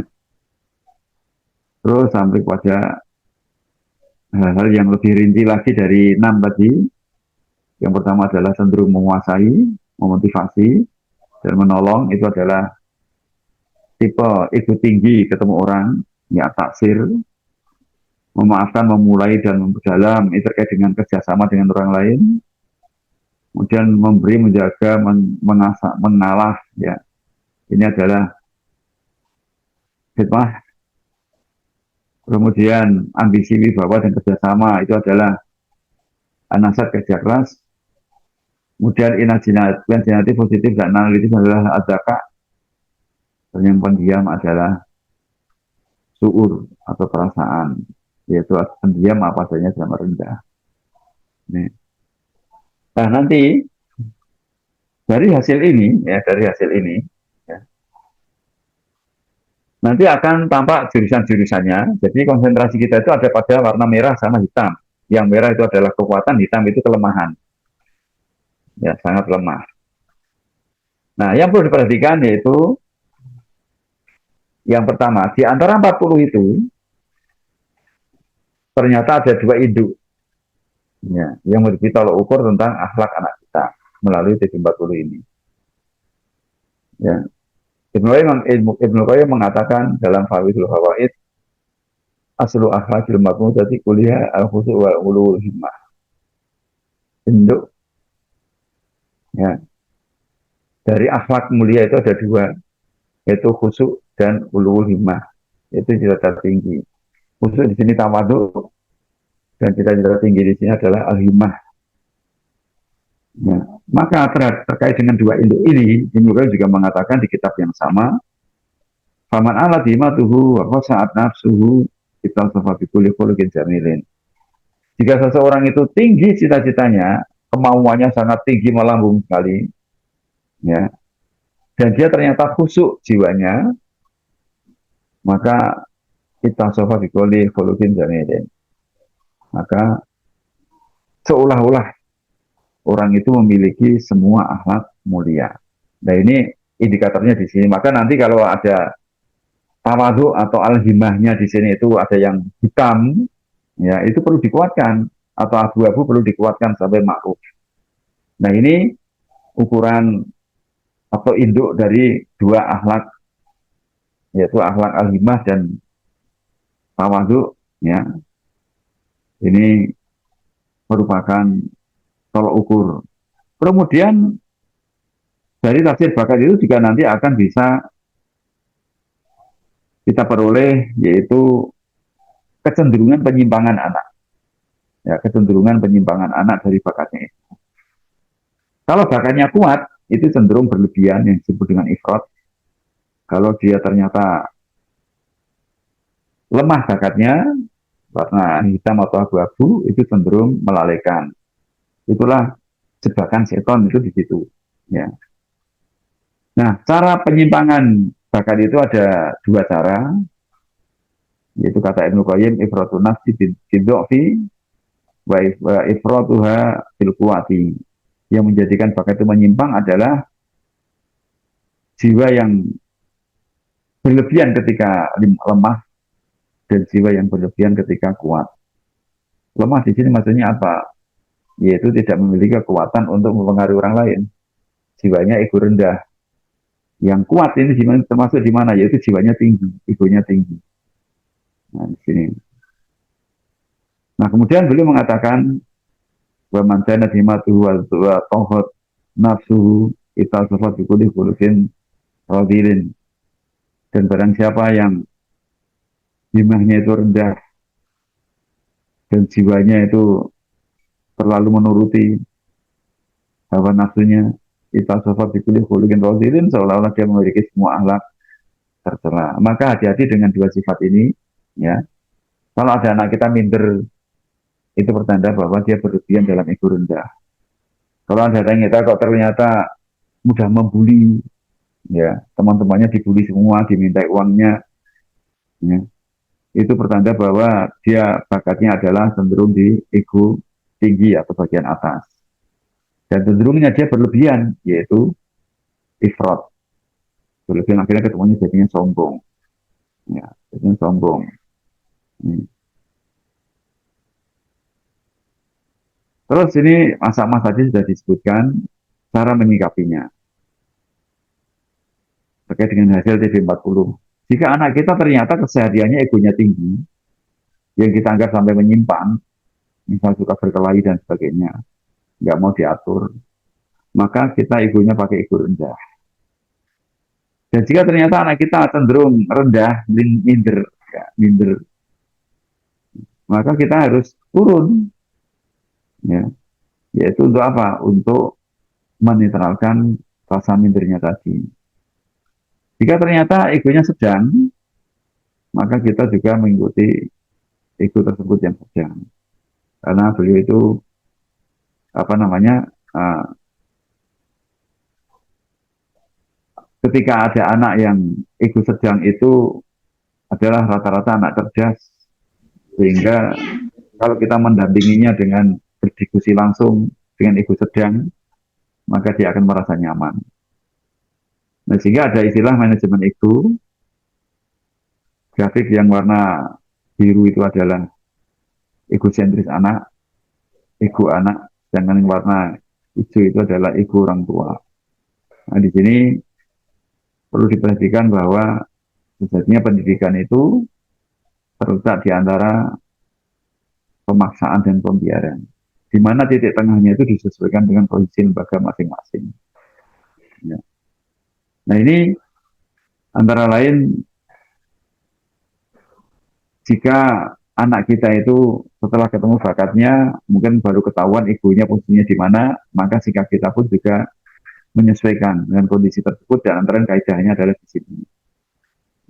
Terus sampai pada hal-hal yang lebih rinci lagi dari 6 tadi. Yang pertama adalah cenderung menguasai, memotivasi, dan menolong. Itu adalah tipe ego tinggi ketemu orang, ya, taksir, memaafkan, memulai, dan memperdalam. Itu terkait dengan kerjasama dengan orang lain. Kemudian memberi, menjaga, mengalah, ya. Ini adalah hikmah. Kemudian ambisi, wibawa, dan kerjasama itu adalah anasat kerja keras. Kemudian imajinatif, positif, dan analitis adalah adaka. Dan yang pendiam adalah suur atau perasaan, yaitu pendiam apa saja sama rendah. Nah, nanti dari hasil ini, ya, ya, nanti akan tampak jurusan-jurusannya. Jadi konsentrasi kita itu ada pada warna merah sama hitam. Yang merah itu adalah kekuatan, hitam itu kelemahan. Ya, sangat lemah. Nah, yang perlu diperhatikan yaitu yang pertama, di antara 40 itu ternyata ada 2 induk, ya, yang menjadi tolok ukur tentang akhlak anak kita melalui TB40 ini. Ya. Ibnu Qayyim mengatakan dalam Fawaidul Fawaid, aslu akhlakil maqmudati kuliah al-khusu' wal ulul himmah. Induk, ya, dari akhlak mulia itu ada 2, yaitu khusyuk dan ulul himmah, yaitu cita-cita tinggi. Khusyuk di sini tawadhu, dan cita-cita tinggi di sini adalah al-himmah. Ya. Maka terkait dengan 2 induk ini, Ibnu Qayyim juga mengatakan di kitab yang sama, faman ala himatuhu wa saat nafsuhu kita seperti kulli khuluqin jamilin. Jika seseorang itu tinggi cita-citanya, kemauannya sangat tinggi melambung sekali, ya, dan dia ternyata khusyuk jiwanya, maka kita sofa bikoli khuluqin jamilin. Maka seolah-olah orang itu memiliki semua akhlak mulia. Nah, ini indikatornya di sini. Maka nanti kalau ada tawadhu atau al-himmahnya di sini itu ada yang hitam, ya, itu perlu dikuatkan, atau abu-abu perlu dikuatkan sampai makruf. Nah, ini ukuran atau induk dari 2 akhlak, yaitu akhlak al-himmah dan tawadhu, ya. Ini merupakan tolok ukur. Kemudian dari tafsir bakat itu juga nanti akan bisa kita peroleh, yaitu kecenderungan penyimpangan anak. Ya, kecenderungan penyimpangan anak dari bakatnya itu. Kalau bakatnya kuat, itu cenderung berlebihan yang disebut dengan ifrat. Kalau dia ternyata lemah bakatnya, warna hitam atau abu-abu, itu cenderung melalaikan. Itulah jebakan setan itu di situ. Ya. Nah, cara penyimpangan bakat itu ada 2 cara, yaitu kata Ibnu Qayyim, ifratun nafsi bid'fi wa ifratuha fil quwati. Yang menjadikan bakat itu menyimpang adalah jiwa yang berlebihan ketika lemah dan jiwa yang berlebihan ketika kuat. Lemah di sini maksudnya apa? Yaitu tidak memiliki kekuatan untuk mempengaruhi orang lain. Jiwanya ego rendah. Yang kuat ini termasuk di mana? Yaitu jiwanya tinggi, egonya tinggi. Nah, di sini. Nah, kemudian beliau mengatakan, wa man kana himatuhu wa tawhat nafsuhu itasafat bi kulli khuluqin radilin. Dan barang siapa yang himahnya itu rendah dan jiwanya itu terlalu menuruti hawa nafsunya, itasafat bi kulli khuluqin radilin, seolah-olah dia memiliki semua akhlak tercela. Maka hati-hati dengan 2 sifat ini, ya. Kalau ada anak kita minder, itu pertanda bahwa dia berlebihan dalam ego rendah. Kalau ada yang kita kok ternyata mudah membuli, ya, teman-temannya dibully semua, dimintai uangnya, ya, itu pertanda bahwa dia bakatnya adalah cenderung di ego tinggi atau bagian atas. Dan cenderungnya dia berlebihan, yaitu ifrat. Berlebihan akhirnya ketemunya jadinya sombong. Ya, jadinya sombong. Terus ini mas tadi sudah disebutkan cara menyikapinya terkait dengan hasil TB40. Jika anak kita ternyata kesehariannya egonya tinggi, yang kita anggap sampai menyimpang, misal suka berkelahi dan sebagainya, nggak mau diatur, maka kita egonya pakai ego rendah. Dan jika ternyata anak kita cenderung rendah, minder, ya, minder, maka kita harus turun, ya, yaitu untuk apa? Untuk menetralkan rasa mindernya tadi. Jika ternyata egonya sedang, maka kita juga mengikuti ego tersebut yang sedang. Karena beliau itu apa namanya? Ketika ada anak yang ego sedang itu adalah rata-rata anak cerdas, sehingga kalau kita mendampinginya dengan berdiskusi langsung dengan ego sedang, maka dia akan merasa nyaman. Nah, sehingga ada istilah manajemen ego. Grafik yang warna biru itu adalah egosentris anak, ego anak, sedangkan yang warna hijau itu adalah ego orang tua. Nah, di sini perlu diperhatikan bahwa sejatinya pendidikan itu terletak di antara pemaksaan dan pembiaran. Di mana titik tengahnya itu disesuaikan dengan kondisi lembaga masing-masing. Ya. Nah, ini antara lain jika anak kita itu setelah ketemu bakatnya mungkin baru ketahuan egonya posisinya di mana, maka sikap kita pun juga menyesuaikan dengan kondisi tersebut dan antara kaidahnya adalah di sini.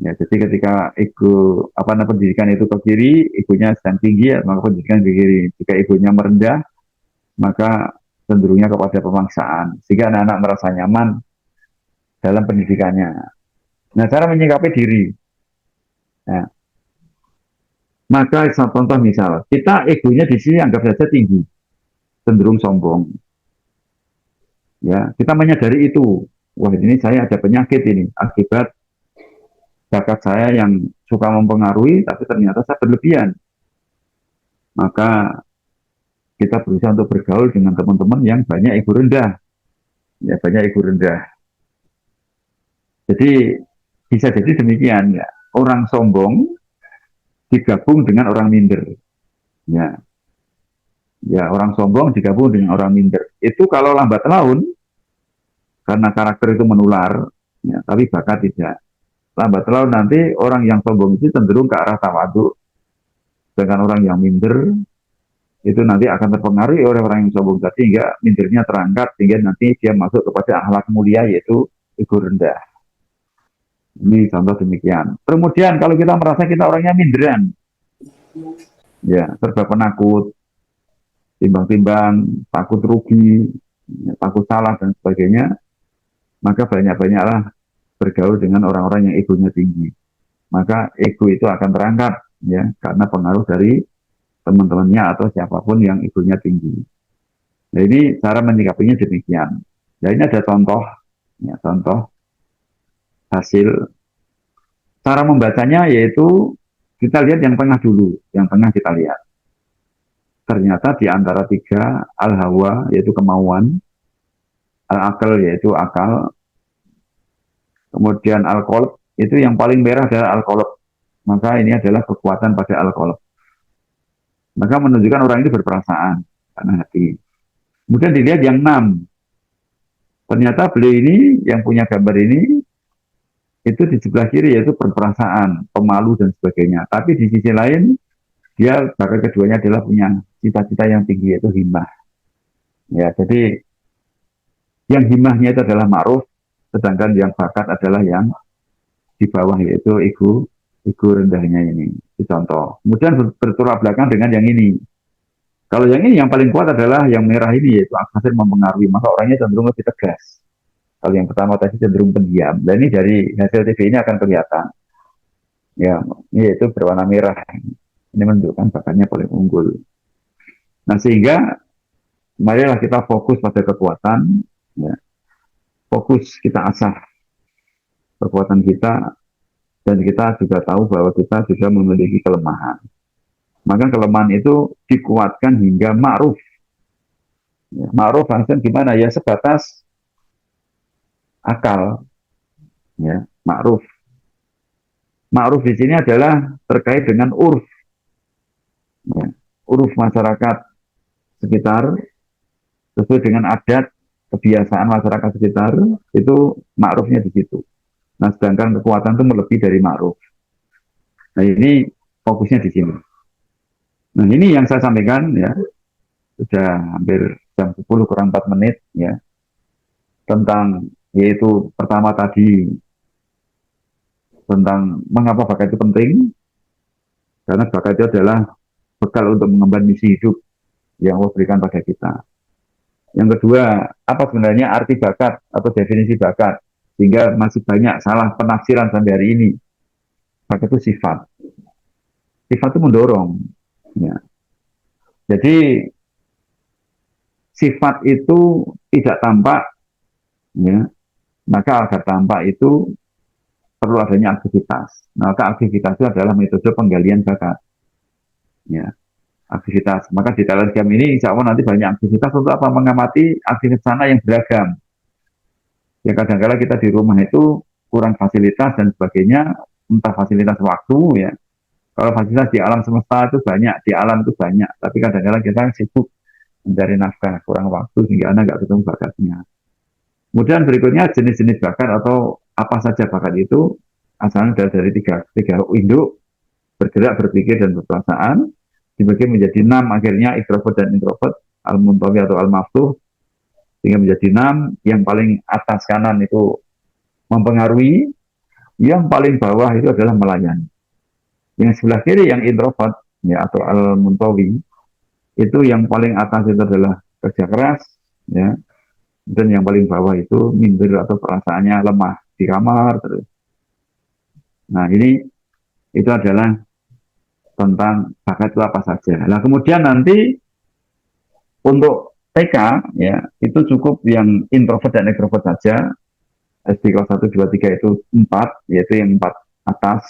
Ya, jadi ketika ego pendidikan itu ke kiri, egonya sedang tinggi, ya, maka pendidikan ke kiri. Jika egonya merendah, maka cenderungnya kepada pemaksaan. Sehingga anak-anak merasa nyaman dalam pendidikannya. Nah, cara menyikapi diri. Nah, maka contoh misal, kita egonya di sini anggap saja tinggi, cenderung sombong. Ya, kita menyadari itu. Wah, ini saya ada penyakit ini akibat bakat saya yang suka mempengaruhi, tapi ternyata saya berlebihan. Maka kita berusaha untuk bergaul dengan teman-teman yang banyak ego rendah. Ya, banyak ego rendah. Jadi bisa jadi demikian ya. Orang sombong digabung dengan orang minder. Ya. Ya, orang sombong digabung dengan orang minder. Itu kalau lambat laun karena karakter itu menular, ya, tapi bakat tidak. Lambat laun nanti orang yang sombong itu cenderung ke arah tawadhu, sedangkan orang yang minder itu nanti akan terpengaruhi oleh orang yang sombong tadi hingga mindernya terangkat sehingga nanti dia masuk kepada akhlak mulia yaitu ego rendah. Ini contoh demikian. Kemudian kalau kita merasa kita orangnya minderan, ya serba penakut, timbang-timbang, takut rugi, ya, takut salah dan sebagainya, maka banyak-banyaklah bergaul dengan orang-orang yang egonya tinggi. Maka ego itu akan terangkat, ya, karena pengaruh dari teman-temannya atau siapapun yang egonya tinggi. Nah, ini cara menyikapinya demikian. Nah, ini ada contoh, ya, contoh hasil. Cara membacanya yaitu kita lihat yang tengah dulu, yang tengah kita lihat. Ternyata di antara tiga, al-hawa yaitu kemauan, al-akal yaitu akal, kemudian al-qalb itu yang paling merah adalah al-qalb. Maka ini adalah kekuatan pada al-qalb. Maka menunjukkan orang ini berperasaan karena hati. Kemudian dilihat yang 6. Ternyata beliau ini yang punya gambar ini itu di sebelah kiri yaitu berperasaan, pemalu dan sebagainya. Tapi di sisi lain dia bakat keduanya adalah punya cita-cita yang tinggi yaitu himmah. Ya, jadi yang himmahnya itu adalah ma'ruf, sedangkan yang bakat adalah yang di bawah yaitu ego rendahnya ini. Itu contoh. Kemudian bertolak belakang dengan yang ini. Kalau yang ini yang paling kuat adalah yang merah ini yaitu aksir mempengaruhi, maka orangnya cenderung lebih tegas. Kalau yang pertama tadi cenderung pendiam. Dan ini dari hasil TV ini akan kelihatan. Ya, ini yaitu berwarna merah. Ini menunjukkan bakatnya paling unggul. Nah, sehingga marilah kita fokus pada kekuatan, ya. Fokus kita asah kekuatan kita, dan kita juga tahu bahwa kita juga memiliki kelemahan. Maka kelemahan itu dikuatkan hingga ma'ruf. Ya, ma'ruf maksudnya gimana? Ya sebatas akal. Ya, ma'ruf. Ma'ruf di sini adalah terkait dengan urf. Ya, uruf masyarakat sekitar sesuai dengan adat kebiasaan masyarakat sekitar itu ma'rufnya di situ. Nah, sedangkan kekuatan itu melebihi dari ma'ruf. Nah, ini fokusnya di sini. Nah, ini yang saya sampaikan ya, sudah hampir jam 10 kurang 4 menit ya, tentang yaitu pertama tadi tentang mengapa bakat itu penting, karena bakat itu adalah bekal untuk mengemban misi hidup yang Allah berikan pada kita. Yang kedua, apa sebenarnya arti bakat atau definisi bakat, sehingga masih banyak salah penafsiran sampai hari ini. Bakat itu sifat. Sifat itu mendorong. Ya. Jadi sifat itu tidak tampak, ya, maka agar tampak itu perlu adanya aktivitas. Maka aktivitas itu adalah metode penggalian bakat, ya, aktivitas. Maka di talent game ini insya Allah nanti banyak aktivitas untuk apa? Mengamati aktivitas sana yang beragam. Ya kadang-kadang kita di rumah itu kurang fasilitas dan sebagainya, entah fasilitas waktu, ya. Kalau fasilitas di alam semesta itu banyak, di alam itu banyak, tapi kadang-kadang kita sibuk mencari nafkah, kurang waktu sehingga anak nggak ketemu bakatnya. Kemudian berikutnya jenis-jenis bakat atau apa saja bakat itu asalnya dari tiga induk, bergerak, berpikir, dan berperasaan, dibagi menjadi 6 akhirnya, introvert dan introvert, al-muntawi atau al-maftuh, sehingga menjadi 6. Yang paling atas kanan itu mempengaruhi, yang paling bawah itu adalah melayani. Yang sebelah kiri yang introvert, ya, atau al-muntawi, itu yang paling atas itu adalah kerja keras, ya, dan yang paling bawah itu minder atau perasaannya lemah di kamar terus. Nah ini itu adalah tentang bakat itu apa saja. Nah kemudian nanti untuk TK, ya, itu cukup yang introvert dan extrovert saja. SD kelas 1, 2, 3 itu 4, yaitu yang 4 atas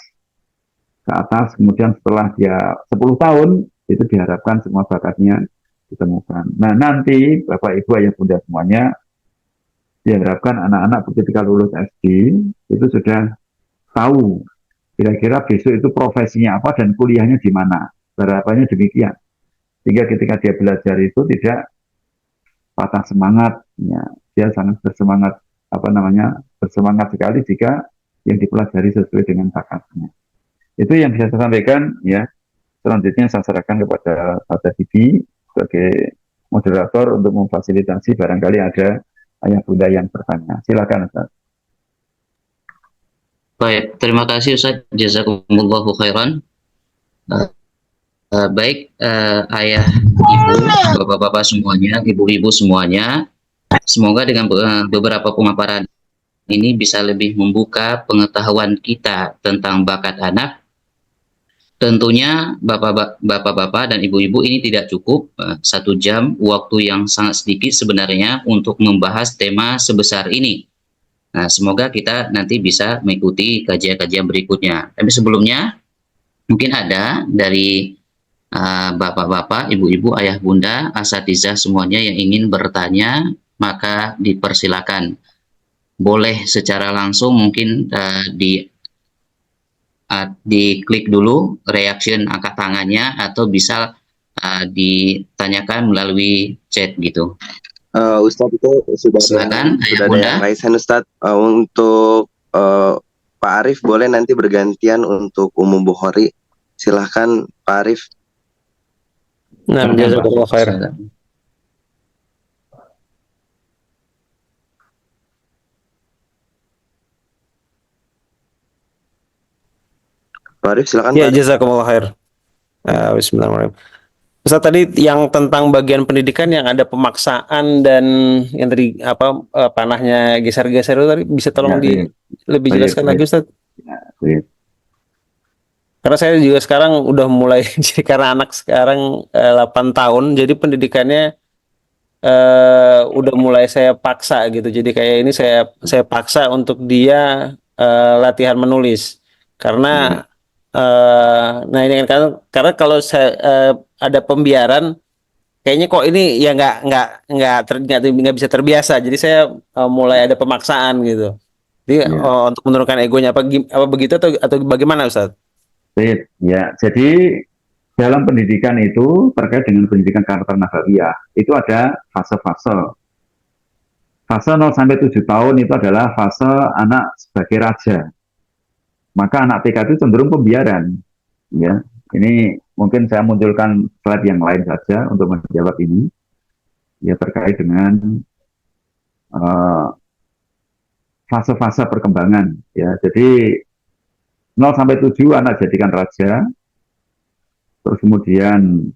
ke atas. Kemudian setelah dia 10 tahun itu diharapkan semua bakatnya ditemukan. Nah nanti Bapak Ibu Ayah Bunda semuanya diharapkan anak-anak ketika lulus SD itu sudah tahu kira-kira besok itu profesinya apa dan kuliahnya di mana. Harapannya demikian. Sehingga ketika dia belajar itu tidak patah semangat, ya. Dia sangat bersemangat, bersemangat sekali jika yang dipelajari sesuai dengan bakatnya. Itu yang bisa saya sampaikan, ya. Selanjutnya saya serahkan kepada Pak Didi sebagai moderator untuk memfasilitasi barangkali ada ayah bunda yang bertanya. Silakan Ustaz.
Baik, terima kasih Ustaz. Jazakumullahu khairan. Baik, ayah, ibu, bapak-bapak semuanya, ibu-ibu semuanya, semoga dengan beberapa pemaparan ini bisa lebih membuka pengetahuan kita tentang bakat anak. Tentunya bapak-bapak dan ibu-ibu ini tidak cukup 1 jam, waktu yang sangat sedikit sebenarnya untuk membahas tema sebesar ini. Nah, semoga kita nanti bisa mengikuti kajian-kajian berikutnya. Tapi sebelumnya, mungkin ada dari bapak-bapak, ibu-ibu, ayah, bunda, asatizah semuanya yang ingin bertanya, maka dipersilakan. Boleh secara langsung mungkin diklik dulu reaction angkat tangannya, atau bisa ditanyakan melalui chat gitu.
Ustadz itu sudah
Silakan,
sudah ada yang raise hand Ustadz. Untuk Pak Arif boleh nanti bergantian untuk Umum Bukhari. Silahkan Pak Arif.
Nah, jazakallahu khair.
Pak Arif silakan.
Ya, jazakallahu khair. Bismillahirrahmanirrahim. Ustaz, tadi yang tentang bagian pendidikan yang ada pemaksaan dan yang tadi panahnya geser-geser itu tadi bisa tolong lebih jelaskan lagi Ustaz?
Ya,
karena saya juga sekarang udah mulai jadi karena anak sekarang 8 tahun, jadi pendidikannya udah mulai saya paksa gitu. Jadi kayak ini saya paksa untuk dia latihan menulis karena nah ini kan karena kalau saya ada pembiaran kayaknya kok ini ya nggak bisa terbiasa, jadi saya mulai ada pemaksaan gitu. Jadi untuk menurunkan egonya apa begitu atau bagaimana Ustaz?
Ya, jadi dalam pendidikan itu terkait dengan pendidikan karakter nabawiyah itu ada fase-fase. Fase 0 sampai 7 tahun itu adalah fase anak sebagai raja. Maka anak TK itu cenderung pembiaran. Ya, ini mungkin saya munculkan slide yang lain saja untuk menjawab ini. Ya, terkait dengan fase-fase perkembangan. Ya, jadi 0 sampai 7 anak jadikan raja. Terus kemudian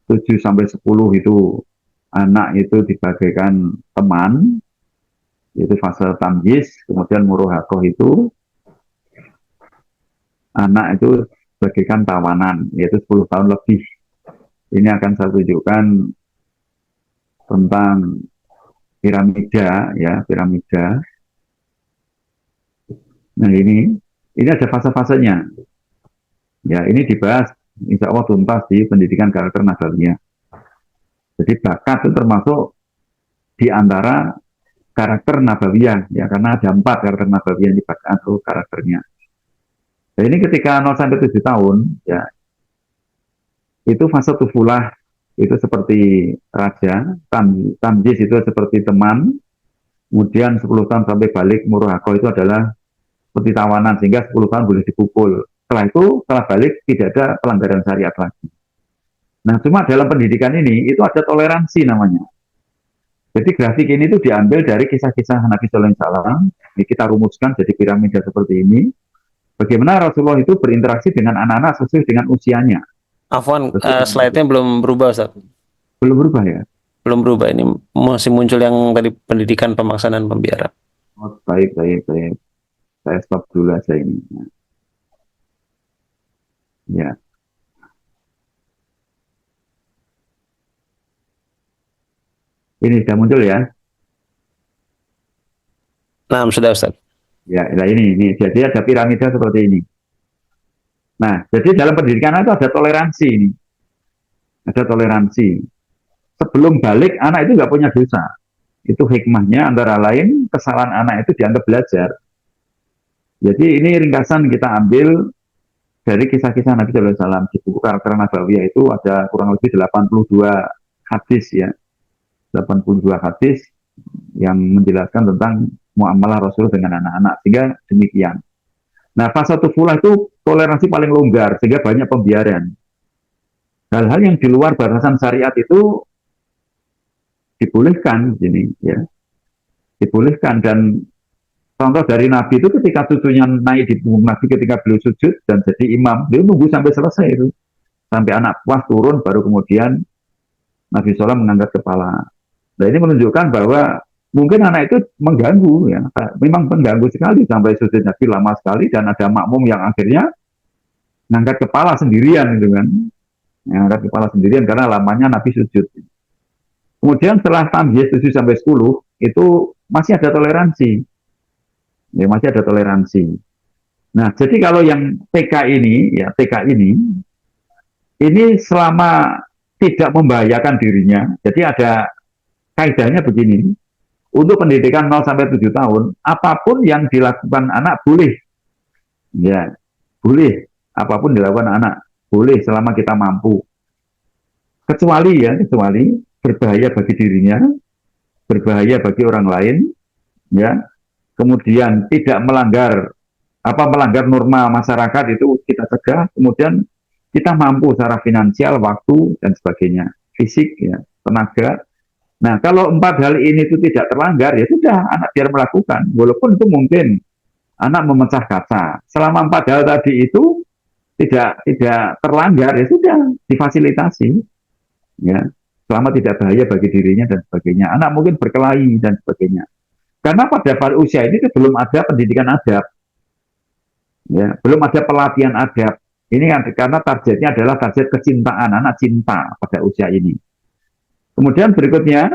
7 sampai 10 itu anak itu dibagikan teman, yaitu fase tamyiz. Kemudian murohakoh itu anak itu bagikan tawanan, yaitu 10 tahun lebih. Ini akan saya tunjukkan tentang piramida, ya, piramida. Nah, ini ada fase-fasenya. Ya, ini dibahas insya Allah tuntas di pendidikan karakter nabawiyah. Jadi bakat itu termasuk di antara karakter nabawiyah, ya, karena ada 4 karakter nabawiyah di bakat atau karakternya. Nah, ini ketika 0 sampai 7 tahun, ya, itu fase tufulah, itu seperti raja, tamjiz itu seperti teman, kemudian 10 tahun sampai balik murahaqah itu adalah seperti tawanan, sehingga 10 tahun boleh dipukul. Setelah itu, setelah balik tidak ada pelanggaran syariat lagi. Nah, cuma dalam pendidikan ini itu ada toleransi namanya. Jadi grafik ini itu diambil dari kisah-kisah Nabi Sallallahu Alaihi Wasallam. Ini kita rumuskan jadi piramida seperti ini. Bagaimana Rasulullah itu berinteraksi dengan anak-anak sesuai dengan usianya.
Afwan, slide-nya belum berubah, Ustaz.
Belum berubah ya?
Belum berubah. Ini masih muncul yang tadi pendidikan pemaksa dan pembiaran.
Oh, baik. Saya stop dulu aja ini. Ya. Ini sudah muncul ya?
Nah, sudah, Ustaz.
Ya, nah ini. Jadi ada piramida seperti ini. Nah, jadi dalam pendidikan itu ada toleransi ini. Ada toleransi. Sebelum balik, anak itu nggak punya dosa. Itu hikmahnya antara lain kesalahan anak itu dianggap belajar. Jadi ini ringkasan kita ambil dari kisah-kisah Nabi Sallallahu Alaihi Wasallam. Di buku karakter Nabawiyah itu ada kurang lebih 82 hadis ya. 82 hadis yang menjelaskan tentang muamalah Rasul dengan anak-anak. Sehingga demikian. Nah, fase tufulah itu toleransi paling longgar, sehingga banyak pembiaran. Hal-hal yang di luar batasan syariat itu dibolehkan, ini ya, dibolehkan. Dan contoh dari Nabi itu ketika cucunya naik di punggung Nabi ketika beliau sujud dan jadi imam, beliau nunggu sampai selesai itu, sampai anak puas turun, baru kemudian Nabi SAW mengangkat kepala. Nah, ini menunjukkan bahwa mungkin anak itu mengganggu, ya, memang mengganggu sekali sampai sujud Nabi lama sekali, dan ada makmum yang akhirnya mengangkat kepala sendirian, gitu kan, mengangkat kepala sendirian karena lamanya Nabi sujud. Kemudian setelah tamyiz 7 sampai 10 itu masih ada toleransi, ya, masih ada toleransi. Nah, jadi kalau yang TK ini selama tidak membahayakan dirinya, jadi ada kaidahnya begini. Untuk pendidikan 0 sampai 7 tahun, apapun yang dilakukan anak boleh. Ya, boleh. Apapun dilakukan anak boleh selama kita mampu. Kecuali berbahaya bagi dirinya, berbahaya bagi orang lain, ya. Kemudian tidak melanggar norma masyarakat, itu kita cegah. Kemudian kita mampu secara finansial, waktu dan sebagainya, fisik, ya, tenaga. Nah, kalau 4 hal ini itu tidak terlanggar, ya sudah, anak biar melakukan. Walaupun itu mungkin anak memecah kaca. Selama 4 hal tadi itu tidak terlanggar, ya sudah, difasilitasi. Ya, selama tidak bahaya bagi dirinya dan sebagainya. Anak mungkin berkelahi dan sebagainya. Karena pada usia ini itu belum ada pendidikan adab. Ya, belum ada pelatihan adab. Ini karena targetnya adalah target kecintaan, anak cinta pada usia ini. Kemudian berikutnya,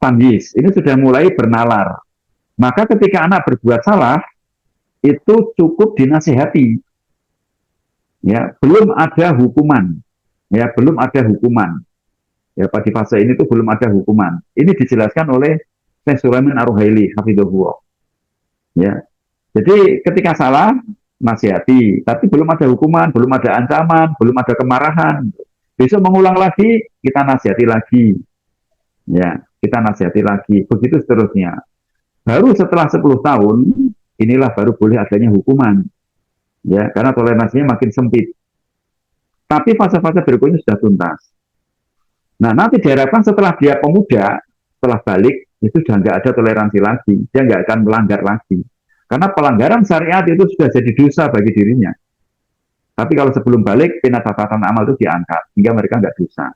tamyiz. Ini sudah mulai bernalar. Maka ketika anak berbuat salah, itu cukup dinasihati. Ya, belum ada hukuman. Ya, belum ada hukuman. Ya, pada fase ini tuh belum ada hukuman. Ini dijelaskan oleh Syekh Sulaiman Ar-Ruhaili, hafizahullah. Ya. Jadi ketika salah, nasihati, tapi belum ada hukuman, belum ada ancaman, belum ada kemarahan. Besok mengulang lagi, kita nasihati lagi. Ya, kita nasihati lagi. Begitu seterusnya. Baru setelah 10 tahun, inilah baru boleh adanya hukuman. Ya, karena toleransinya makin sempit. Tapi fase-fase berikutnya sudah tuntas. Nah, nanti diharapkan setelah dia pemuda, setelah balik, itu sudah nggak ada toleransi lagi. Dia nggak akan melanggar lagi. Karena pelanggaran syariat itu sudah jadi dosa bagi dirinya. Tapi kalau sebelum balik, pena catatan amal itu diangkat, hingga mereka nggak dosa.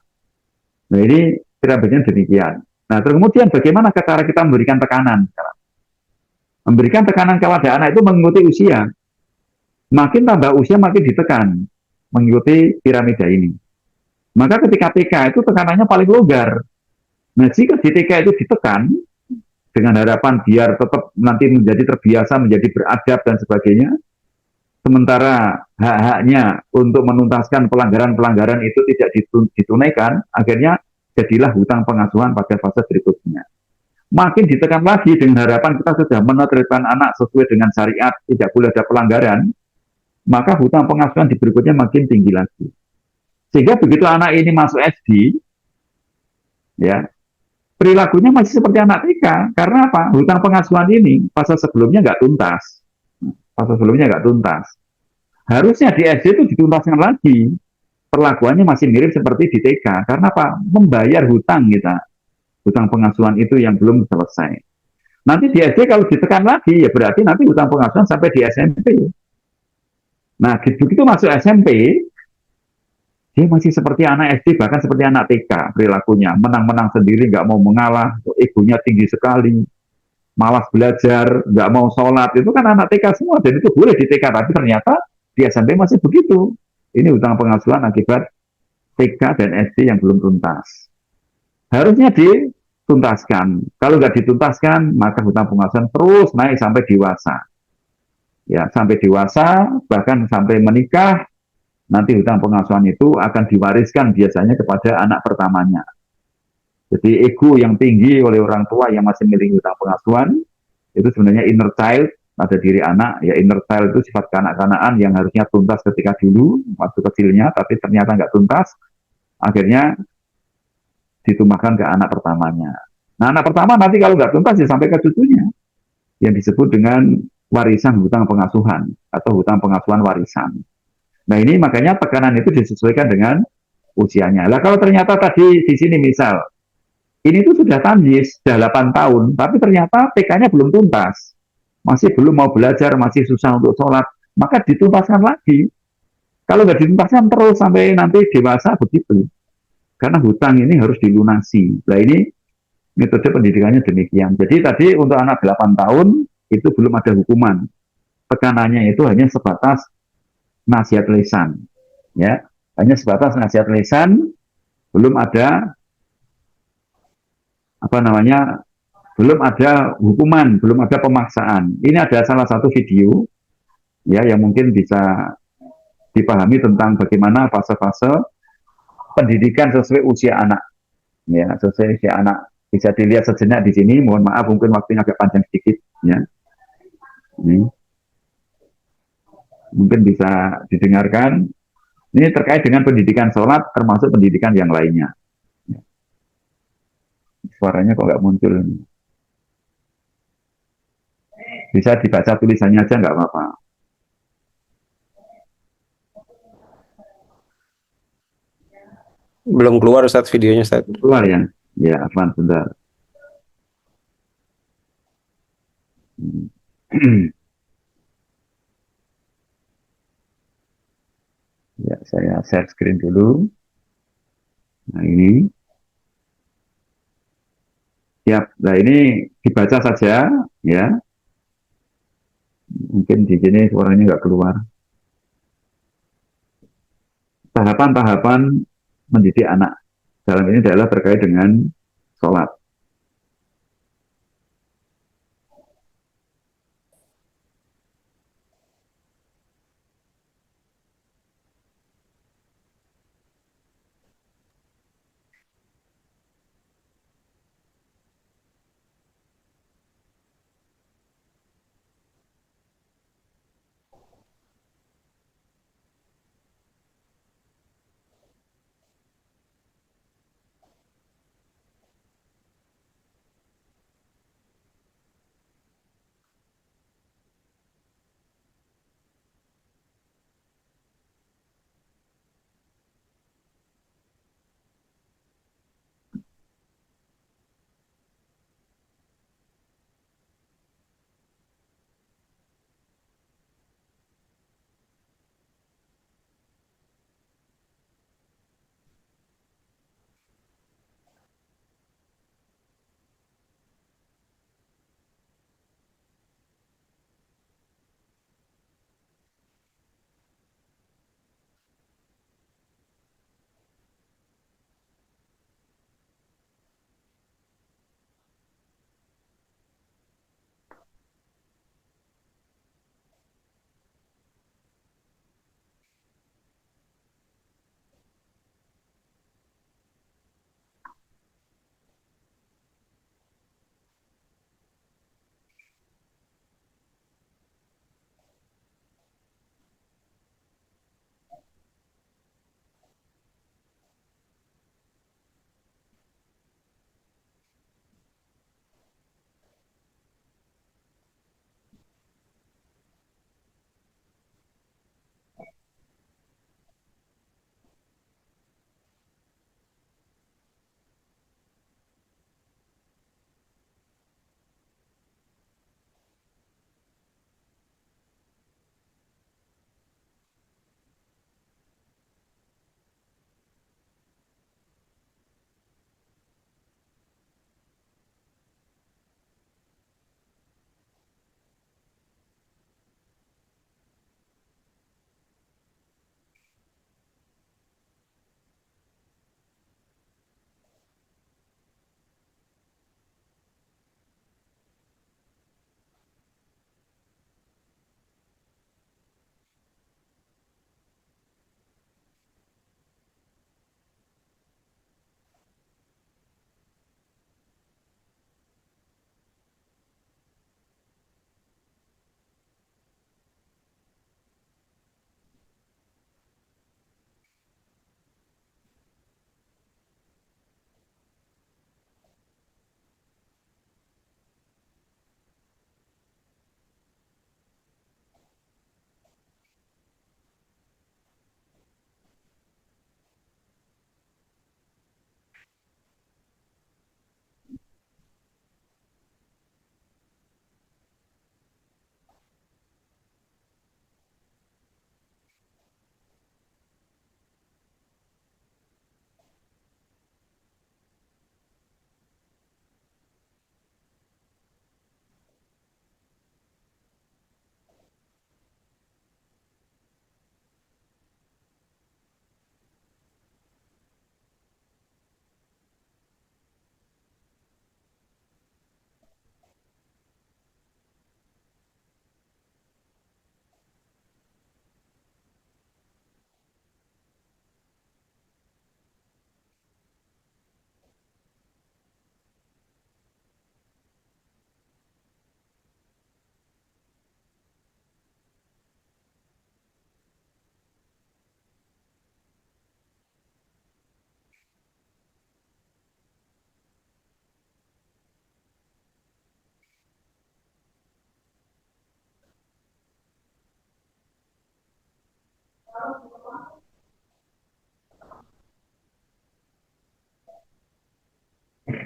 Nah, ini piramidanya demikian. Nah, terus kemudian bagaimana cara kita memberikan tekanan? Memberikan tekanan kepada anak itu mengikuti usia. Makin tambah usia, makin ditekan. Mengikuti piramida ini. Maka ketika TK itu tekanannya paling longgar. Nah, jika di TK itu ditekan dengan harapan biar tetap nanti menjadi terbiasa, menjadi beradab dan sebagainya, sementara hak-haknya untuk menuntaskan pelanggaran-pelanggaran itu tidak ditunaikan, akhirnya jadilah hutang pengasuhan pada fase berikutnya. Makin ditekan lagi dengan harapan kita sudah menertibkan anak sesuai dengan syariat, tidak boleh ada pelanggaran, maka hutang pengasuhan di berikutnya makin tinggi lagi. Sehingga begitu anak ini masuk SD, ya perilakunya masih seperti anak TK. Karena apa? Hutang pengasuhan ini fase sebelumnya nggak tuntas. Fase sebelumnya nggak tuntas. Harusnya di SD itu dituntaskan lagi. Perlakuannya masih mirip seperti di TK. Karena apa? Membayar hutang kita. Hutang pengasuhan itu yang belum selesai. Nanti di SD kalau ditekan lagi, ya berarti nanti hutang pengasuhan sampai di SMP. Nah, begitu masuk SMP, dia masih seperti anak SD, bahkan seperti anak TK perilakunya. Menang-menang sendiri, nggak mau mengalah, egonya tinggi sekali, malas belajar, nggak mau sholat. Itu kan anak TK semua, dan itu boleh di TK, tapi ternyata di SMP masih begitu. Ini hutang pengasuhan akibat TK dan SD yang belum tuntas. Harusnya dituntaskan. Kalau nggak dituntaskan, maka hutang pengasuhan terus naik sampai dewasa. Ya, sampai dewasa, bahkan sampai menikah, nanti hutang pengasuhan itu akan diwariskan biasanya kepada anak pertamanya. Jadi ego yang tinggi oleh orang tua yang masih memiliki hutang pengasuhan, itu sebenarnya inner child pada diri anak. Ya, inner child itu sifat kanak-kanakan yang harusnya tuntas ketika dulu, waktu kecilnya, tapi ternyata nggak tuntas, akhirnya ditumpahkan ke anak pertamanya. Nah, anak pertama nanti kalau nggak tuntas ya sampai ke cucunya, yang disebut dengan warisan hutang pengasuhan atau hutang pengasuhan warisan. Nah, ini makanya tekanan itu disesuaikan dengan usianya. Lah kalau ternyata tadi di sini misal, ini tuh sudah tamyiz, sudah 8 tahun, tapi ternyata TK-nya belum tuntas. Masih belum mau belajar, masih susah untuk sholat, maka dituntaskan lagi. Kalau nggak dituntaskan terus sampai nanti dewasa begitu. Karena hutang ini harus dilunasi. Nah, ini metode pendidikannya demikian. Jadi tadi untuk anak 8 tahun, itu belum ada hukuman. Tekanannya itu hanya sebatas nasihat lisan, ya, hanya sebatas nasihat lisan, belum ada apa namanya, belum ada hukuman, belum ada pemaksaan. Ini ada salah satu video, ya, yang mungkin bisa dipahami tentang bagaimana fase-fase pendidikan sesuai usia anak, ya, sesuai usia anak. Bisa dilihat sejenak di sini. Mohon maaf, mungkin waktunya agak panjang sedikit, ya. Ini mungkin bisa didengarkan. Ini terkait dengan pendidikan sholat, termasuk pendidikan yang lainnya. Suaranya kok nggak muncul. Bisa dibaca tulisannya aja nggak apa-apa.
Belum keluar Ustaz videonya Ustaz.
Keluar ya? Ya, Afwan, sebentar. Ya, saya share screen dulu. Nah, ini. Siap. Nah, ini dibaca saja, ya. Mungkin di sini suaranya nggak keluar. Tahapan-tahapan mendidik anak. Dalam ini adalah terkait dengan sholat.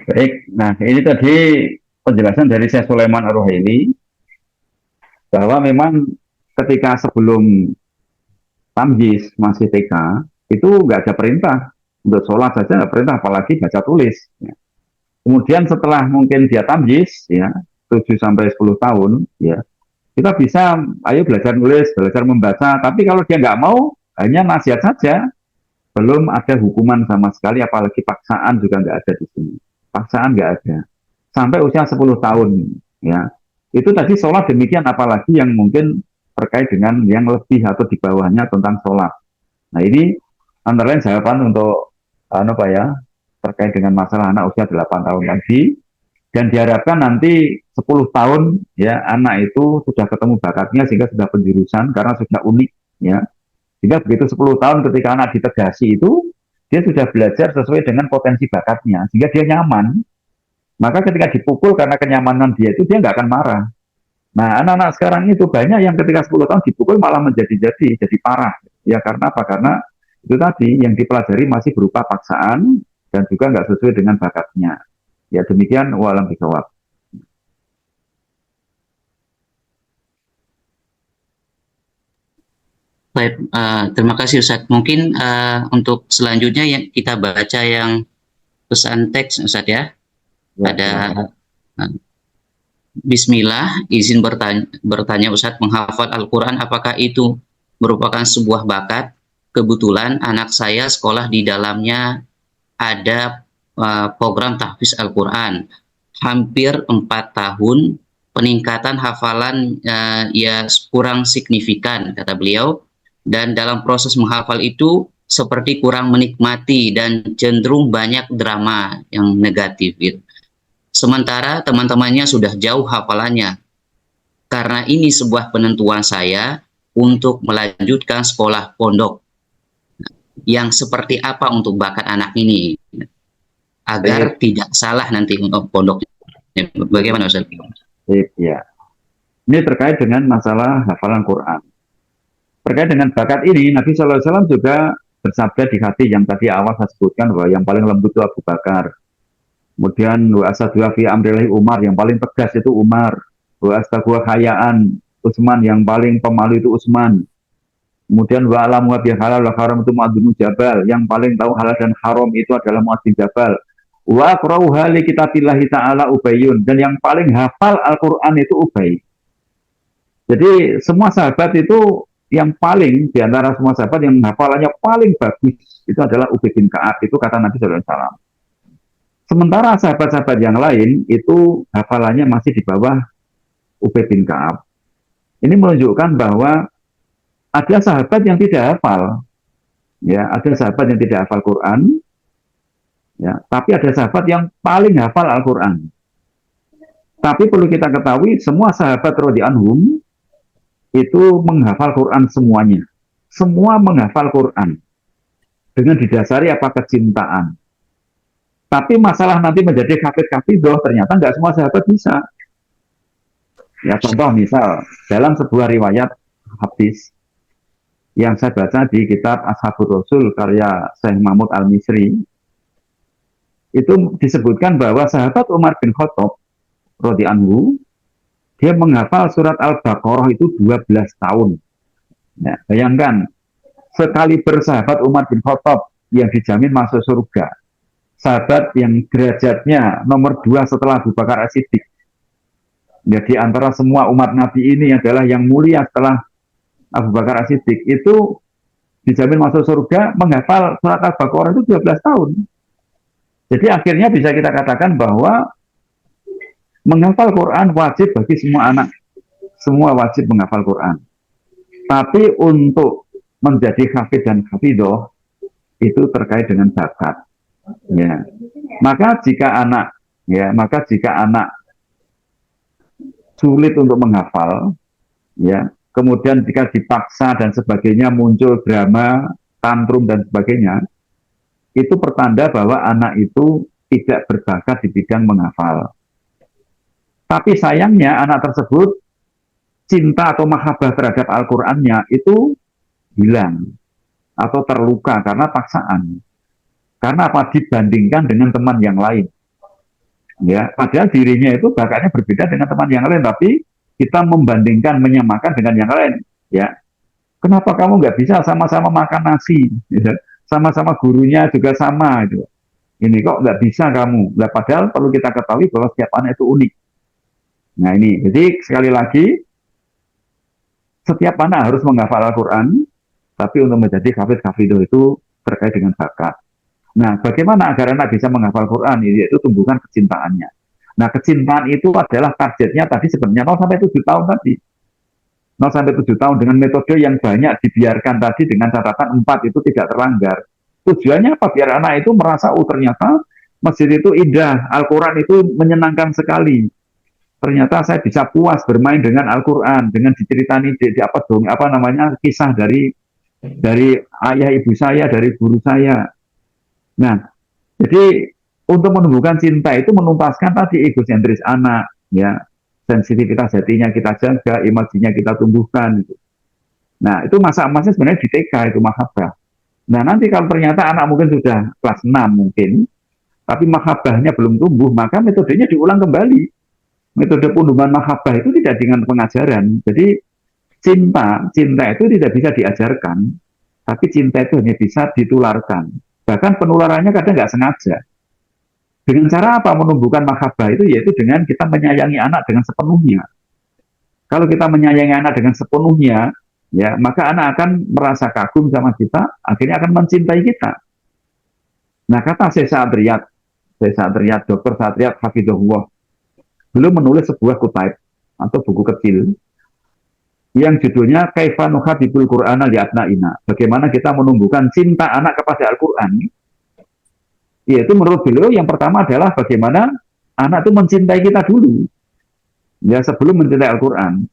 Baik, nah ini tadi penjelasan dari Syekh Sulaiman Ar-Ruhaili bahwa memang ketika sebelum tamyiz masih TK itu nggak ada perintah untuk sholat saja nggak perintah apalagi baca tulis. Ya. Kemudian setelah mungkin dia tamyiz ya 7 sampai 10 tahun ya kita bisa ayo belajar nulis, belajar membaca. Tapi kalau dia nggak mau hanya nasihat saja, belum ada hukuman sama sekali apalagi paksaan juga nggak ada di sini. Paksaan nggak ada sampai usia 10 tahun ya. Itu tadi sholat demikian apalagi yang mungkin terkait dengan yang lebih atau di bawahnya tentang sholat. Nah ini antara lain jawaban untuk apa ya terkait dengan masalah anak usia 8 tahun tadi dan diharapkan nanti 10 tahun ya anak itu sudah ketemu bakatnya sehingga sudah penjurusan karena sudah unik ya. Sehingga begitu 10 tahun ketika anak ditegasi itu dia sudah belajar sesuai dengan potensi bakatnya sehingga dia nyaman. Maka ketika dipukul karena kenyamanan dia itu dia nggak akan marah. Nah, anak-anak sekarang itu banyak yang ketika 10 tahun dipukul malah jadi parah. Ya karena apa? Karena itu tadi yang dipelajari masih berupa paksaan dan juga nggak sesuai dengan bakatnya. Ya demikian walam bisawab.
Baik, terima kasih Ustadz. Mungkin untuk selanjutnya yang kita baca yang pesan teks Ustadz ya.
Ya,
Ada
ya.
Bismillah, izin bertanya Ustadz, menghafal Al-Quran apakah itu merupakan sebuah bakat? Kebetulan anak saya sekolah di dalamnya ada program tahfiz Al-Quran. Hampir 4 tahun, peningkatan hafalan ya kurang signifikan, kata beliau. Dan dalam proses menghafal itu seperti kurang menikmati dan cenderung banyak drama yang negatif gitu. Sementara teman-temannya sudah jauh hafalannya. Karena ini sebuah penentuan saya untuk melanjutkan sekolah pondok. Yang seperti apa untuk bakat anak ini? Agar tidak salah nanti untuk pondoknya. Bagaimana Ustaz?
Ya. Ini terkait dengan masalah hafalan Quran. Terkait dengan bakat ini, Nabi SAW juga bersabda di hadis yang tadi awal saya sebutkan bahwa yang paling lembut itu Abu Bakar. Kemudian wa asadwa fi amrillahi Umar, yang paling tegas itu Umar. Wa astagwa khayaan Utsman, yang paling pemalu itu Utsman. Kemudian wa alamu bi halal wa haram itu Mu'adz bin Jabal, yang paling tahu halal dan haram itu adalah Mu'adz bin Jabal. Wa aqra'uha li kitabillahi ta'ala Ubayyun, dan yang paling hafal Al-Qur'an itu Ubay. Jadi semua sahabat itu yang paling di antara semua sahabat yang hafalannya paling bagus itu adalah Ubay bin Ka'ab, itu kata Nabi sallallahu alaihi wasallam. Sementara sahabat-sahabat yang lain itu hafalannya masih di bawah Ubay bin Ka'ab. Ini menunjukkan bahwa ada sahabat yang tidak hafal, ya, ada sahabat yang tidak hafal Quran, ya, tapi ada sahabat yang paling hafal Al-Quran. Tapi perlu kita ketahui, semua sahabat radhiyallahu anhum itu menghafal Quran semuanya. Semua menghafal Quran dengan didasari apa kecintaan. Tapi masalah nanti menjadi hafidh-hafidhoh ternyata nggak semua sahabat bisa. Ya contoh misal dalam sebuah riwayat hadis yang saya baca di kitab Ashabur Rasul karya Syekh Mahmud Al-Misri itu disebutkan bahwa sahabat Umar bin Khattab radhiyallahu anhu dia menghafal surat Al-Baqarah itu 12 tahun. Ya, bayangkan sekali bersahabat Umar bin Khattab yang dijamin masuk surga. Sahabat yang derajatnya nomor 2 setelah Abu Bakar As-Siddiq. Jadi antara semua umat Nabi ini adalah yang mulia setelah Abu Bakar As-Siddiq itu dijamin masuk surga menghafal surat Al-Baqarah itu 12 tahun. Jadi akhirnya bisa kita katakan bahwa menghafal Quran wajib bagi semua anak. Semua wajib menghafal Quran. Tapi untuk menjadi hafidh dan hafidhoh itu terkait dengan bakat. Ya. Maka jika anak sulit untuk menghafal, ya, kemudian jika dipaksa dan sebagainya muncul drama, tantrum dan sebagainya, itu pertanda bahwa anak itu tidak berbakat di bidang menghafal. Tapi sayangnya anak tersebut cinta atau mahabbah terhadap Al-Qur'annya itu hilang atau terluka karena paksaan. Karena apa? Dibandingkan dengan teman yang lain. Ya, padahal dirinya itu bakatnya berbeda dengan teman yang lain, tapi kita membandingkan, menyamakan dengan yang lain. Ya, kenapa kamu nggak bisa sama-sama makan nasi? Ya, sama-sama gurunya juga sama, gitu. Ini kok nggak bisa kamu? Nah, padahal perlu kita ketahui bahwa setiap anak itu unik. Nah ini, jadi sekali lagi, setiap anak harus menghafal Al-Quran, tapi untuk menjadi hafidh-hafidh itu terkait dengan bakat. Nah, bagaimana agar anak bisa menghafal Quran? Yaitu tumbuhkan kecintaannya. Nah, kecintaan itu adalah targetnya tadi sebenarnya 0 sampai 7 tahun tadi. 0 sampai 7 tahun dengan metode yang banyak dibiarkan tadi dengan catatan 4 itu tidak terlanggar. Tujuannya apa? Biar anak itu merasa, oh ternyata masjid itu indah, Al-Quran itu menyenangkan sekali. Ternyata saya bisa puas bermain dengan Al-Quran, dengan diceritani apa dong, apa namanya, kisah dari ayah ibu saya, dari guru saya. Nah, jadi untuk menumbuhkan cinta itu menuntaskan tadi egosentris anak, ya, sensitivitas hatinya kita jaga, imajinnya kita tumbuhkan. Gitu. Nah, itu masa emasnya sebenarnya di TK itu mahabbah. Nah, nanti kalau ternyata anak mungkin sudah kelas 6 mungkin, tapi mahabbahnya belum tumbuh, maka metodenya diulang kembali. Metode penumbuhan mahabbah itu tidak dengan pengajaran. Jadi cinta itu tidak bisa diajarkan, tapi cinta itu hanya bisa ditularkan. Bahkan penularannya kadang nggak sengaja. Dengan cara apa menumbuhkan mahabbah itu? Yaitu dengan kita menyayangi anak dengan sepenuhnya. Kalau kita menyayangi anak dengan sepenuhnya, ya maka anak akan merasa kagum sama kita, akhirnya akan mencintai kita. Nah kata Syekh Sadriyat, Dr. Sadriyat Hafidhullah, belum menulis sebuah kutaib atau buku kecil yang judulnya Kaifa Nuhadibul Qur'ana li Abnaina. Bagaimana kita menumbuhkan cinta anak kepada Al-Quran. Yaitu menurut beliau yang pertama adalah bagaimana anak itu mencintai kita dulu. Ya sebelum mencintai Al-Quran.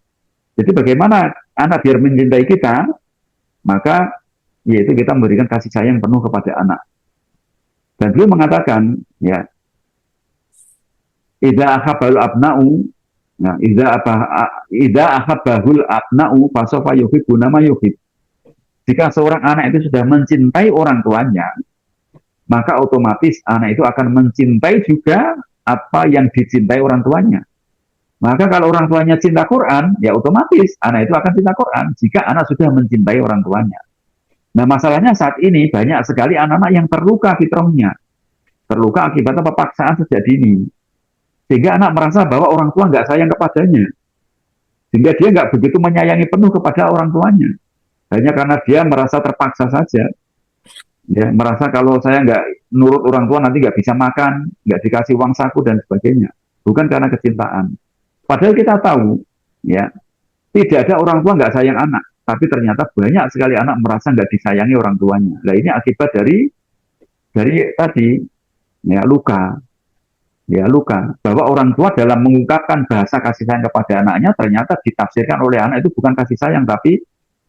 Jadi bagaimana anak biar mencintai kita, maka yaitu kita memberikan kasih sayang penuh kepada anak. Dan beliau mengatakan, ya, idza ahabul abna'u, nah, idza ahabahul abna'u fasofa yuhibbu nama yuhib. Jika seorang anak itu sudah mencintai orang tuanya, maka otomatis anak itu akan mencintai juga apa yang dicintai orang tuanya. Maka kalau orang tuanya cinta Quran, ya otomatis anak itu akan cinta Quran jika anak sudah mencintai orang tuanya. Nah masalahnya saat ini banyak sekali anak-anak yang terluka fitrahnya, terluka akibat paksaan sejak dini. Sehingga anak merasa bahwa orang tua nggak sayang kepadanya. Sehingga dia nggak begitu menyayangi penuh kepada orang tuanya. Hanya karena dia merasa terpaksa saja. Ya, merasa kalau saya nggak nurut orang tua nanti nggak bisa makan, nggak dikasih uang saku dan sebagainya. Bukan karena kecintaan. Padahal kita tahu, ya, tidak ada orang tua nggak sayang anak. Tapi ternyata banyak sekali anak merasa nggak disayangi orang tuanya. Nah ini akibat dari tadi, ya luka. Ya luka bahwa orang tua dalam mengungkapkan bahasa kasih sayang kepada anaknya ternyata ditafsirkan oleh anak itu bukan kasih sayang tapi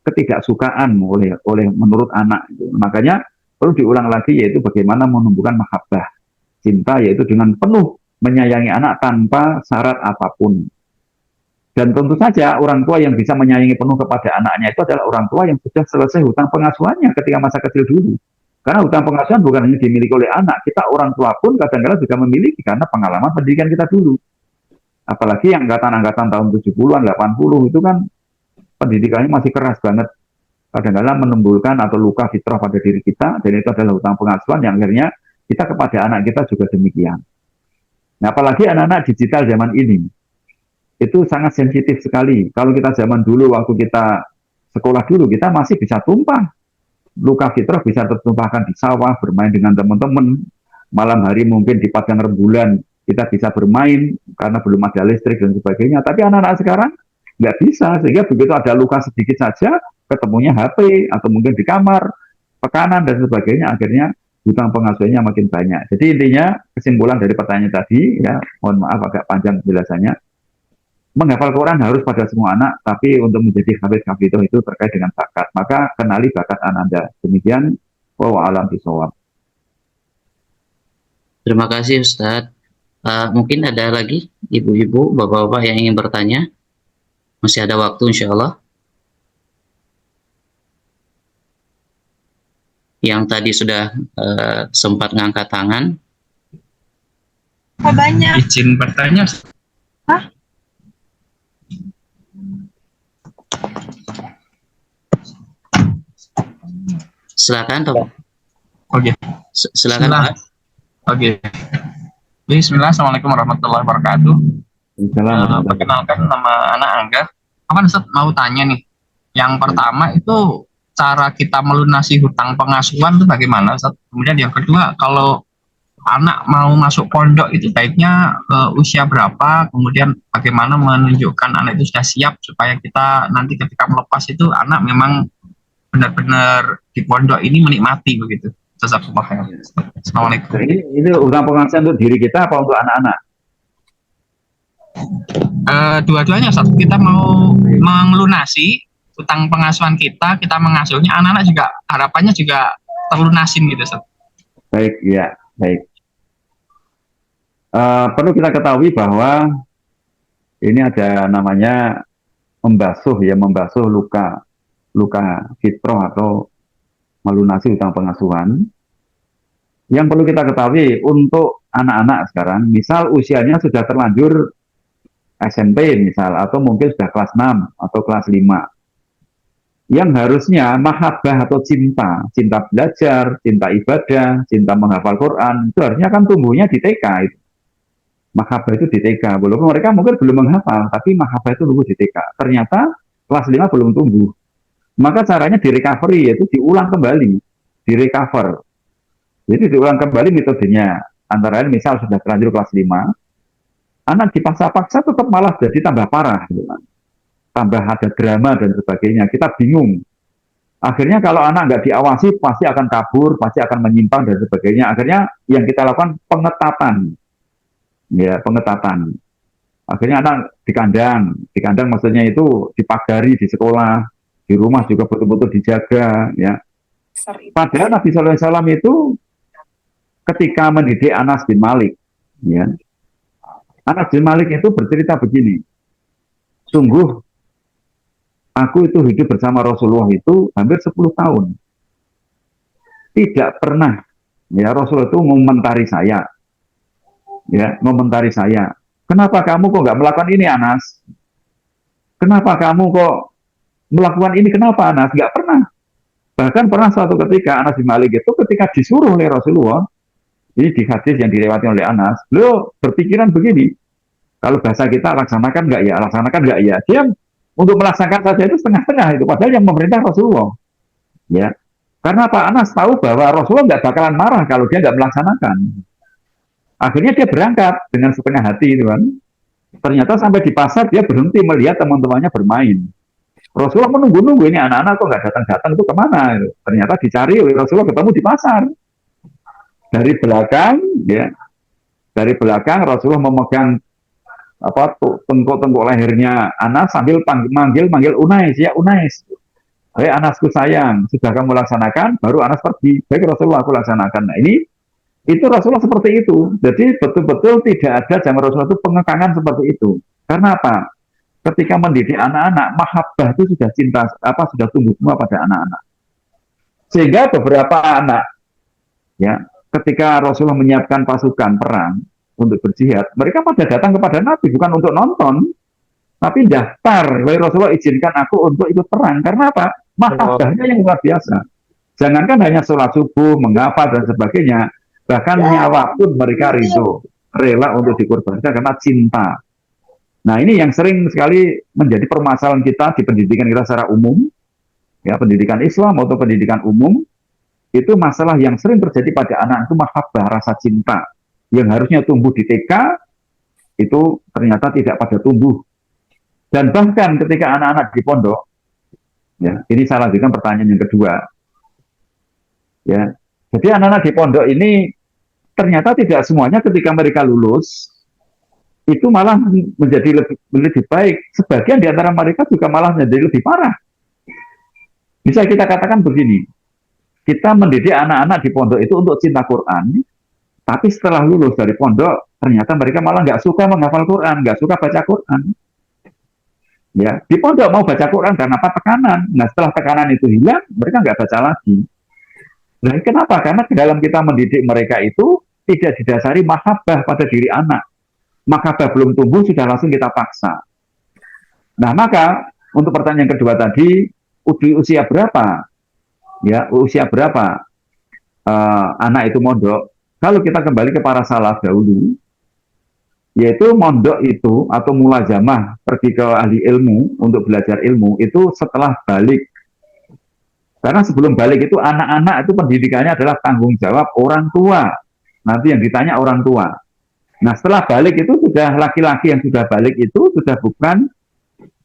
ketidaksukaan oleh menurut anak. Makanya perlu diulang lagi yaitu bagaimana menumbuhkan mahabbah cinta yaitu dengan penuh menyayangi anak tanpa syarat apapun. Dan tentu saja orang tua yang bisa menyayangi penuh kepada anaknya itu adalah orang tua yang sudah selesai hutang pengasuhannya ketika masa kecil dulu. Karena hutang pengasuhan bukan hanya dimiliki oleh anak, kita orang tua pun kadang-kadang juga memiliki karena pengalaman pendidikan kita dulu. Apalagi yang angkatan-angkatan tahun 70-an, 80 itu kan pendidikannya masih keras banget. Kadang-kadang menimbulkan atau luka fitrah pada diri kita, dan itu adalah hutang pengasuhan yang akhirnya kita kepada anak kita juga demikian. Nah, apalagi anak-anak digital zaman ini, itu sangat sensitif sekali. Kalau kita zaman dulu, waktu kita sekolah dulu, kita masih bisa tumpah. Luka fitrah bisa tertumpahkan di sawah, bermain dengan teman-teman. Malam hari mungkin di padang rembulan kita bisa bermain karena belum ada listrik dan sebagainya. Tapi anak-anak sekarang nggak bisa, sehingga begitu ada luka sedikit saja, ketemunya HP atau mungkin di kamar, tekanan dan sebagainya, akhirnya hutang pengasuhannya makin banyak. Jadi intinya kesimpulan dari pertanyaan tadi, ya mohon maaf agak panjang penjelasannya. Menghafal Quran harus pada semua anak, tapi untuk menjadi hafidh itu terkait dengan bakat. Maka kenali bakat anak Anda. Demikian, wa alam bisawab.
Terima kasih Ustadz. Mungkin ada lagi ibu-ibu, bapak-bapak yang ingin bertanya. Masih ada waktu insya Allah. Yang tadi sudah sempat ngangkat tangan.
banyak.
Izin bertanya.
Silakan, Pak.
Oke.
Silakan,
Bismillah.
Pak.
Oke. Bismillah. Assalamualaikum warahmatullahi wabarakatuh.
Assalamualaikum.
Perkenalkan, nama anak Angga. Apa Ustaz mau tanya nih? Yang pertama itu cara kita melunasi hutang pengasuhan itu bagaimana, Ustaz? Kemudian yang kedua, kalau anak mau masuk pondok itu baiknya usia berapa? Kemudian bagaimana menunjukkan anak itu sudah siap supaya kita nanti ketika melepas itu anak memang benar-benar di pondok ini menikmati begitu. Jazakumullah khair. Assalamualaikum.
Jadi ini utang pengasuhan untuk diri kita apa untuk anak-anak?
Dua-duanya, Ustaz. Kita mau melunasi utang pengasuhan kita mengasuhnya, anak-anak juga harapannya juga terlunasin gitu, Ustaz.
Baik, ya, baik. Perlu kita ketahui bahwa ini ada namanya membasuh luka fitrah atau melunasi utang pengasuhan. Yang perlu kita ketahui untuk anak-anak sekarang, misal usianya sudah terlanjur SMP misal, atau mungkin sudah kelas 6 atau kelas 5. Yang harusnya mahabbah atau cinta belajar, cinta ibadah, cinta menghafal Quran, itu harusnya kan tumbuhnya di TK itu. Mahabbah itu di TK, walaupun mereka mungkin belum menghafal, tapi mahabbah itu tumbuh di TK. Ternyata kelas 5 belum tumbuh. Maka caranya di recovery, yaitu diulang kembali, di recover. Jadi diulang kembali metodenya. Antara lain misal sudah terlanjur kelas 5, anak dipaksa-paksa tetap malah jadi tambah parah. Gitu kan. Tambah ada drama dan sebagainya. Kita bingung. Akhirnya kalau anak nggak diawasi, pasti akan kabur, pasti akan menyimpang dan sebagainya. Akhirnya yang kita lakukan pengetatan. Ya, pengetatan. Akhirnya anak di kandang maksudnya itu dipagari di sekolah, di rumah juga betul-betul dijaga, ya. Padahal Nabi Sallallahu Alaihi Wasallam itu ketika mendidik Anas bin Malik, ya, Anas bin Malik itu bercerita begini, sungguh aku itu hidup bersama Rasulullah itu hampir 10 tahun, tidak pernah, ya, Rasulullah itu mengomentari saya, ya, mengomentari saya. Kenapa kamu kok nggak melakukan ini, Anas? Kenapa kamu kok melakukan ini? Kenapa, Anas? Nggak pernah. Bahkan pernah suatu ketika Anas bin Malik itu ketika disuruh oleh Rasulullah, ini di hadis yang dilewati oleh Anas, beliau berpikiran begini, kalau bahasa kita laksanakan nggak ya, laksanakan nggak ya. Dia untuk melaksanakan saja itu setengah-setengah itu, padahal yang memerintah Rasulullah. Ya, karena Pak Anas tahu bahwa Rasulullah nggak bakalan marah kalau dia nggak melaksanakan. Akhirnya dia berangkat dengan setengah hati, itu kan. Ternyata sampai di pasar dia berhenti melihat teman-temannya bermain. Rasulullah menunggu-nunggu, ini anak-anak kok nggak datang-datang, itu kemana? Ternyata dicari oleh Rasulullah, ketemu di pasar. Dari belakang, ya, dari belakang Rasulullah memegang apa tengkuk-tengkuk lehernya Anas sambil manggil Unais, ya Unais. Hei Anasku sayang, sudah kamu laksanakan? Baru Anas pergi. Baik Rasulullah, aku laksanakan. Nah ini itu Rasulullah seperti itu. Jadi betul-betul tidak ada zaman Rasulullah itu pengekangan seperti itu. Karena apa? Ketika mendidik anak-anak, mahabbah itu sudah cinta, sudah tumbuh semua pada anak-anak. Sehingga beberapa anak, ya, ketika Rasulullah menyiapkan pasukan perang untuk berjihad, mereka pada datang kepada Nabi bukan untuk nonton, tapi daftar. Wahai Rasulullah, izinkan aku untuk ikut perang. Karena apa? Mahabbahnya yang luar biasa. Jangankan hanya sholat subuh, menghafal dan sebagainya, bahkan nyawa pun mereka rela untuk dikorbankan karena cinta. Nah ini yang sering sekali menjadi permasalahan kita di pendidikan kita secara umum, ya, pendidikan Islam atau pendidikan umum, itu masalah yang sering terjadi pada anak itu mahabbah, rasa cinta, yang harusnya tumbuh di TK, itu ternyata tidak pada tumbuh. Dan bahkan ketika anak-anak di pondok, ya, ini saya lanjutkan pertanyaan yang kedua, ya, jadi anak-anak di pondok ini ternyata tidak semuanya ketika mereka lulus itu malah menjadi lebih baik. Sebagian di antara mereka juga malah menjadi lebih parah. Bisa kita katakan begini, kita mendidik anak-anak di pondok itu untuk cinta Quran, tapi setelah lulus dari pondok, ternyata mereka malah nggak suka menghafal Quran, nggak suka baca Quran. Ya, di pondok mau baca Quran karena apa? Tekanan. Nah, setelah tekanan itu hilang, mereka nggak baca lagi. Nah, kenapa? Karena di dalam kita mendidik mereka itu tidak didasari mahabbah pada diri anak. Mahabbah belum tumbuh sudah langsung kita paksa. Nah, maka untuk pertanyaan kedua tadi, di usia berapa? Ya, usia berapa anak itu mondok? Kalau kita kembali ke para salaf dahulu, yaitu mondok itu atau mulazamah pergi ke ahli ilmu untuk belajar ilmu itu setelah balik. Karena sebelum balik itu anak-anak itu pendidikannya adalah tanggung jawab orang tua. Nanti yang ditanya orang tua. Nah, setelah balik itu sudah laki-laki yang sudah balik itu sudah bukan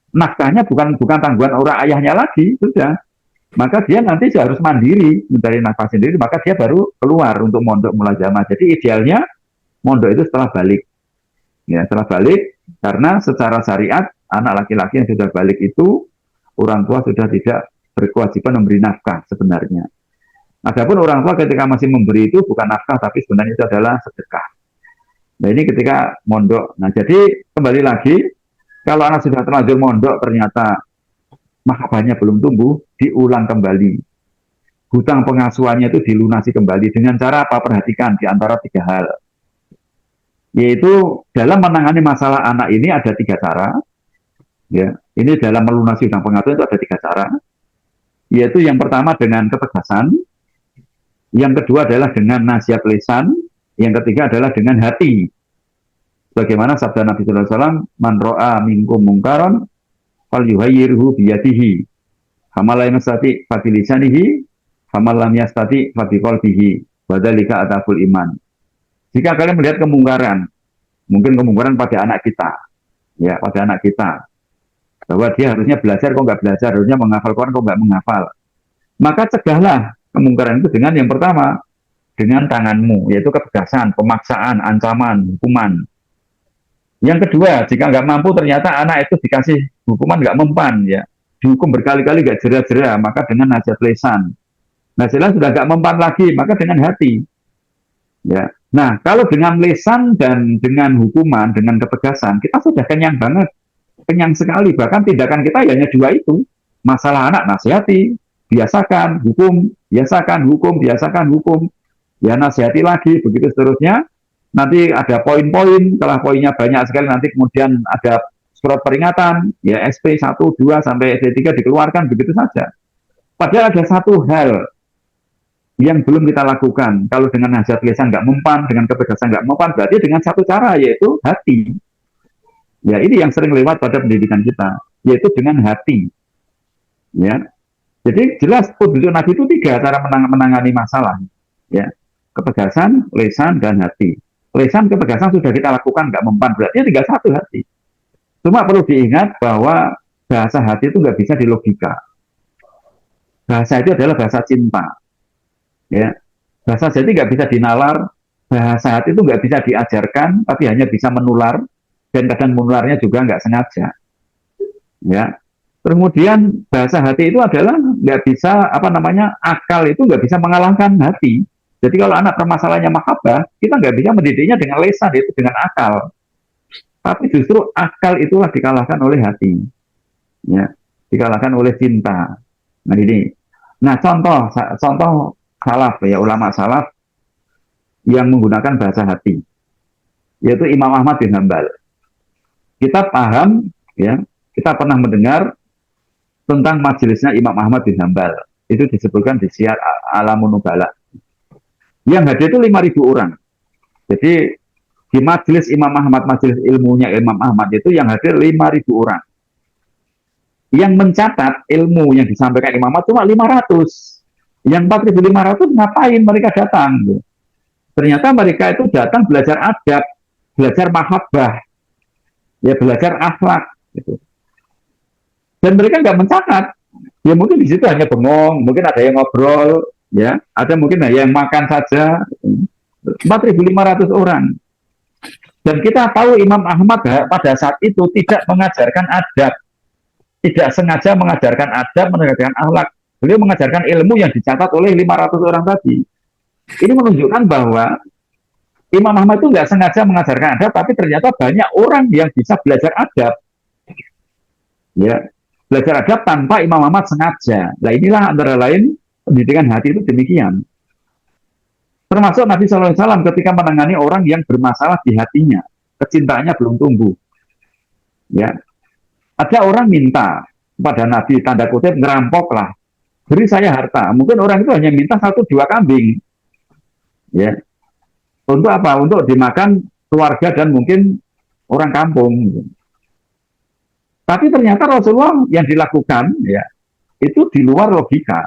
nafkahnya bukan tanggungan orang ayahnya lagi, sudah. Maka dia nanti harus mandiri mencari nafkah sendiri, maka dia baru keluar untuk mondok mulazamah. Jadi idealnya mondok itu setelah balik. Ya, setelah balik, karena secara syariat anak laki-laki yang sudah balik itu orang tua sudah tidak berkewajiban memberi nafkah sebenarnya. Adapun orang tua ketika masih memberi itu bukan nafkah, tapi sebenarnya itu adalah sedekah. Nah, ini ketika mondok. Nah, jadi kembali lagi, kalau anak sudah terlanjur mondok ternyata mahabbahnya belum tumbuh, diulang kembali. Hutang pengasuhannya itu dilunasi kembali dengan cara apa? Perhatikan di antara 3 hal. Yaitu dalam menangani masalah anak ini ada 3 cara. Ya, ini dalam melunasi hutang pengasuhan itu ada 3 cara. Yaitu yang pertama dengan ketegasan, yang kedua adalah dengan nasihat lisan, yang ketiga adalah dengan hati. Bagaimana sabda Nabi sallallahu alaihi wasallam, "Man ra'a minkum mungkaron falyughayyirhu biyadihi. Faman lam yastati fa bilisanihi, faman lam yastati fa biqalbihi. Wa dzalika ataful iman." Jika kalian melihat kemungkaran, mungkin kemungkaran pada anak kita, ya pada anak kita, bahwa dia harusnya belajar kok nggak belajar, harusnya menghafal Quran kok nggak menghafal, maka cegahlah kemungkaran itu dengan yang pertama, dengan tanganmu, yaitu ketegasan, pemaksaan, ancaman, hukuman. Yang kedua, jika nggak mampu ternyata anak itu dikasih hukuman nggak mempan, ya dihukum berkali-kali nggak jera-jera, maka dengan nasihat lisan. Nasihat sudah nggak mempan lagi, maka dengan hati. Ya. Nah, kalau dengan lisan dan dengan hukuman, dengan ketegasan, kita sudah kenyang banget, kenyang sekali. Bahkan tindakan kita hanya 2 itu. Masalah anak, nasihati, biasakan, hukum, biasakan, hukum, biasakan, hukum. Ya, nasihati lagi, begitu seterusnya. Nanti ada poin-poin, setelah poinnya banyak sekali, nanti kemudian ada surat peringatan, ya SP 1, 2, sampai SP 3 dikeluarkan, begitu saja. Padahal ada 1 hal yang belum kita lakukan. Kalau dengan nasihat lisan nggak mempan, dengan ketegasan nggak mempan, berarti dengan 1 cara, yaitu hati. Ya, ini yang sering lewat pada pendidikan kita, yaitu dengan hati. Ya, jadi jelas petunjuk Nabi itu 3 cara menangani masalah. Ya, ketegasan, lisan, dan hati. Lisan, ketegasan sudah kita lakukan nggak mempan, berarti tinggal 1 hati. Cuma perlu diingat bahwa bahasa hati itu nggak bisa dilogika. Bahasa itu adalah bahasa cinta. Ya, bahasa hati nggak bisa dinalar, bahasa hati itu nggak bisa diajarkan, tapi hanya bisa menular, dan kadang menularnya juga nggak sengaja. Ya, kemudian bahasa hati itu adalah nggak bisa akal itu nggak bisa mengalahkan hati. Jadi kalau anak permasalahannya mahabbah, kita nggak bisa mendidiknya dengan lisan, itu dengan akal. Tapi justru akal itulah dikalahkan oleh hati, ya, dikalahkan oleh cinta. Nah ini, contoh salaf, ya ulama salaf yang menggunakan bahasa hati, yaitu Imam Ahmad bin Hanbal. Kita paham, ya, kita pernah mendengar tentang majelisnya Imam Ahmad bin Hanbal. Itu disebutkan di Syiar Alamun Nubala. Yang hadir itu 5.000 orang. Jadi di majelis Imam Ahmad, majelis ilmunya Imam Ahmad itu yang hadir 5.000 orang. Yang mencatat ilmu yang disampaikan Imam Ahmad cuma 500. Yang 4.500 ngapain mereka datang? Ternyata mereka itu datang belajar adab, belajar mahabbah, ya belajar akhlak. Gitu. Dan mereka nggak mencatat. Ya mungkin di situ hanya bengong, mungkin ada yang ngobrol, ya, ada mungkin yang makan saja. 4.500 orang. Dan kita tahu Imam Ahmad pada saat itu tidak mengajarkan adab, tidak sengaja mengajarkan adab, mengajarkan akhlak. Beliau mengajarkan ilmu yang dicatat oleh 500 orang tadi. Ini menunjukkan bahwa Imam Ahmad itu nggak sengaja mengajarkan adab, tapi ternyata banyak orang yang bisa belajar adab. Ya, belajar adab tanpa Imam Ahmad sengaja. Nah inilah antara lain pendidikan hati itu demikian. Termasuk Nabi SAW ketika menangani orang yang bermasalah di hatinya, kecintaannya belum tumbuh. Ya, ada orang minta kepada Nabi, tanda kutip ngerampok lah, beri saya harta. Mungkin orang itu hanya minta 1-2 kambing. Ya, untuk apa? Untuk dimakan keluarga dan mungkin orang kampung. Tapi ternyata Rasulullah yang dilakukan ya itu di luar logika.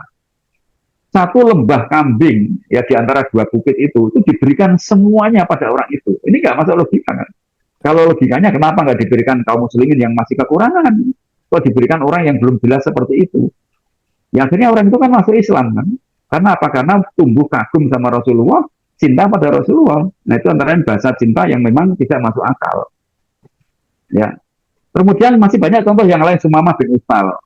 1 lembah kambing ya di antara 2 bukit itu diberikan semuanya pada orang itu. Ini nggak masuk logika kan? Kalau logikanya kenapa nggak diberikan kaum muslimin yang masih kekurangan? Kok diberikan orang yang belum jelas seperti itu? Ya akhirnya orang itu kan masuk Islam kan? Karena apa? Karena tumbuh kagum sama Rasulullah, cinta pada Rasulullah. Nah itu antara bahasa cinta yang memang tidak masuk akal. Ya. Kemudian masih banyak contoh yang lain. Sumamah bin Utsal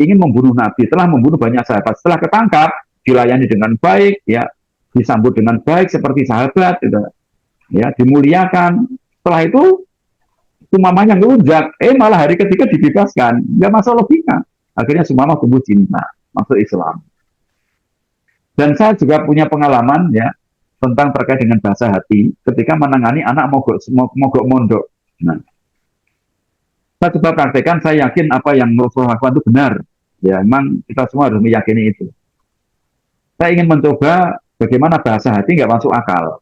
ingin membunuh Nabi, telah membunuh banyak sahabat. Setelah ketangkap, dilayani dengan baik, ya, disambut dengan baik seperti sahabat, gitu. Ya, dimuliakan. Setelah itu, Sumamah yang ngelunjak, malah hari ketiga dibebaskan, nggak masuk logika. Akhirnya Sumamah tumbuh cinta, masuk Islam. Dan saya juga punya pengalaman, ya, tentang terkait dengan bahasa hati, ketika menangani anak mogok mondok. Nah, saya coba praktekkan, saya yakin apa yang Rasulullah lakukan itu benar. Ya, memang kita semua harus meyakini itu. Saya ingin mencoba bagaimana bahasa hati nggak masuk akal.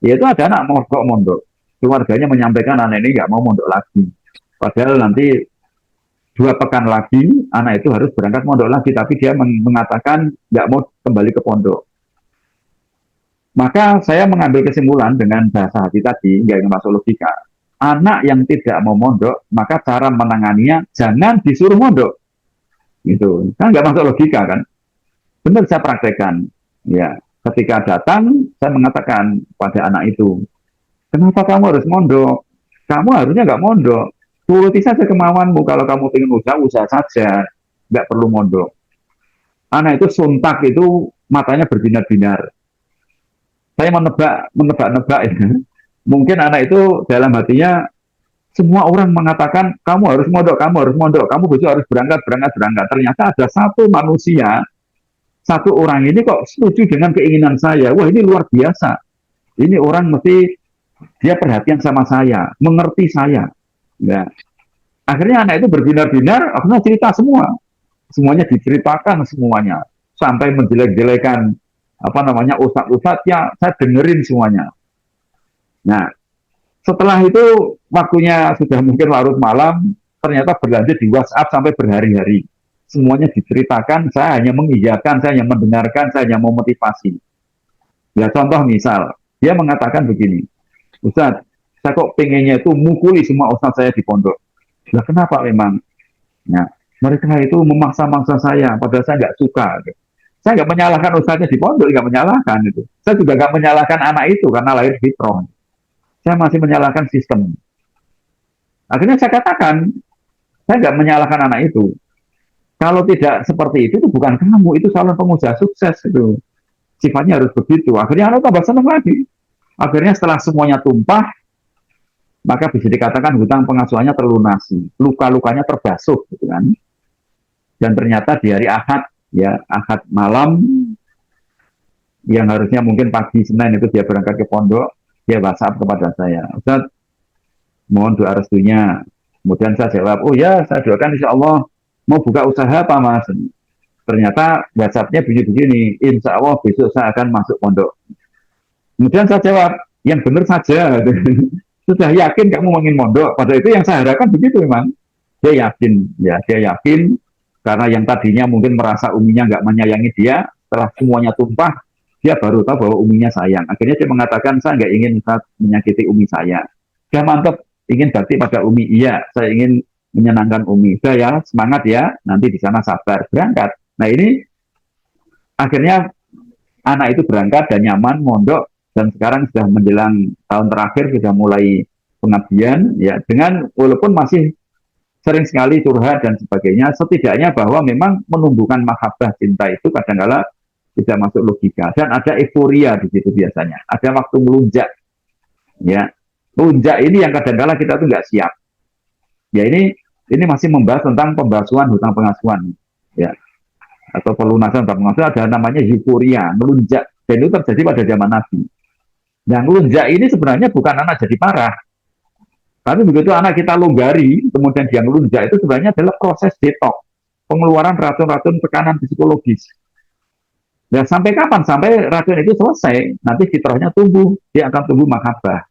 Yaitu ada anak mogok mondok. Keluarganya menyampaikan anak ini nggak mau mondok lagi. Padahal nanti 2 pekan lagi, anak itu harus berangkat mondok lagi. Tapi dia mengatakan nggak mau kembali ke pondok. Maka saya mengambil kesimpulan dengan bahasa hati tadi, nggak ingin masuk logika. Anak yang tidak mau mondok, maka cara menanganinya jangan disuruh mondok. Gitu. Kan nggak masuk logika kan? Benar saya praktekkan. Ya, ketika datang, saya mengatakan pada anak itu, kenapa kamu harus mondok? Kamu harusnya nggak mondok. Turuti saja kemauanmu. Kalau kamu ingin usaha saja. Nggak perlu mondok. Anak itu sontak itu matanya berbinar-binar. Saya menebak-nebak ya. Mungkin anak itu dalam hatinya, semua orang mengatakan, kamu harus mondok, kamu besok harus berangkat. Ternyata ada 1 manusia, 1 orang ini kok setuju dengan keinginan saya. Wah, ini luar biasa. Ini orang mesti dia perhatian sama saya, mengerti saya. Ya. Akhirnya anak itu berbinar-binar, akhirnya cerita semua. Semuanya diceritakan semuanya. Sampai menjelek-jelekan ustadz-ustadz ya, saya dengerin semuanya. Nah, setelah itu waktunya sudah mungkin larut malam, ternyata berlanjut di WhatsApp sampai berhari-hari. Semuanya diceritakan, saya hanya mengiyakan, saya hanya mendengarkan, saya hanya memotivasi. Ya contoh misal, dia mengatakan begini, Ustadz, saya kok pengennya itu mukuli semua ustadz saya di pondok. Lah kenapa memang? Nah, mereka itu memaksa-maksa saya, padahal saya nggak suka. Saya nggak menyalahkan ustadznya di pondok, nggak menyalahkan itu. Saya juga nggak menyalahkan anak itu karena lahir fitrah. Saya masih menyalahkan sistem. Akhirnya saya katakan, saya nggak menyalahkan anak itu. Kalau tidak seperti itu bukan kamu, itu calon pengusaha sukses itu. Sifatnya harus begitu. Akhirnya anak tambah senang lagi. Akhirnya setelah semuanya tumpah, maka bisa dikatakan hutang pengasuhannya terlunasi. Luka-lukanya terbasuh, gitu kan. Dan ternyata di hari Ahad, ya Ahad malam, yang harusnya mungkin pagi Senin itu dia berangkat ke pondok, dia WhatsApp kepada saya, Ustaz, mohon doa restunya. Kemudian saya jawab, oh ya, saya doakan insya Allah. Mau buka usaha apa mas? Ternyata WhatsApp-nya begini, insya Allah besok saya akan masuk pondok. Kemudian saya jawab, yang benar saja. Sudah yakin kamu ingin mondok? Pada itu yang saya harapkan begitu memang. Dia yakin karena yang tadinya mungkin merasa uminya nggak menyayangi dia, setelah semuanya tumpah, dia baru tahu bahwa uminya sayang. Akhirnya dia mengatakan, saya nggak ingin menyakiti umi saya. Dia mantap, ingin bakti pada umi. Iya, saya ingin menyenangkan umi. Udah ya, semangat ya, nanti di sana sabar, berangkat. Nah ini akhirnya anak itu berangkat dan nyaman, mondok, dan sekarang sudah menjelang tahun terakhir, sudah mulai pengabdian, ya dengan walaupun masih sering sekali curhat dan sebagainya, setidaknya bahwa memang menumbuhkan mahabbah cinta itu kadang-kala tidak masuk logika, dan ada euforia di situ biasanya, ada waktu melunjak, ya lunjak ini yang kadang-kala kita tuh nggak siap. Ya ini masih membahas tentang pembasuhan hutang pengasuhan, ya atau pelunasan hutang pengasuhan, ada namanya euforia, melunjak Dan itu terjadi pada zaman Nabi. Yang lunjak ini sebenarnya bukan anak jadi parah. Tapi begitu anak kita longgari, kemudian dia ngelunjak, itu sebenarnya adalah proses detox, pengeluaran racun-racun tekanan psikologis. Dan sampai kapan? Sampai racun itu selesai, nanti fitrahnya tumbuh, dia akan tumbuh mahabbah.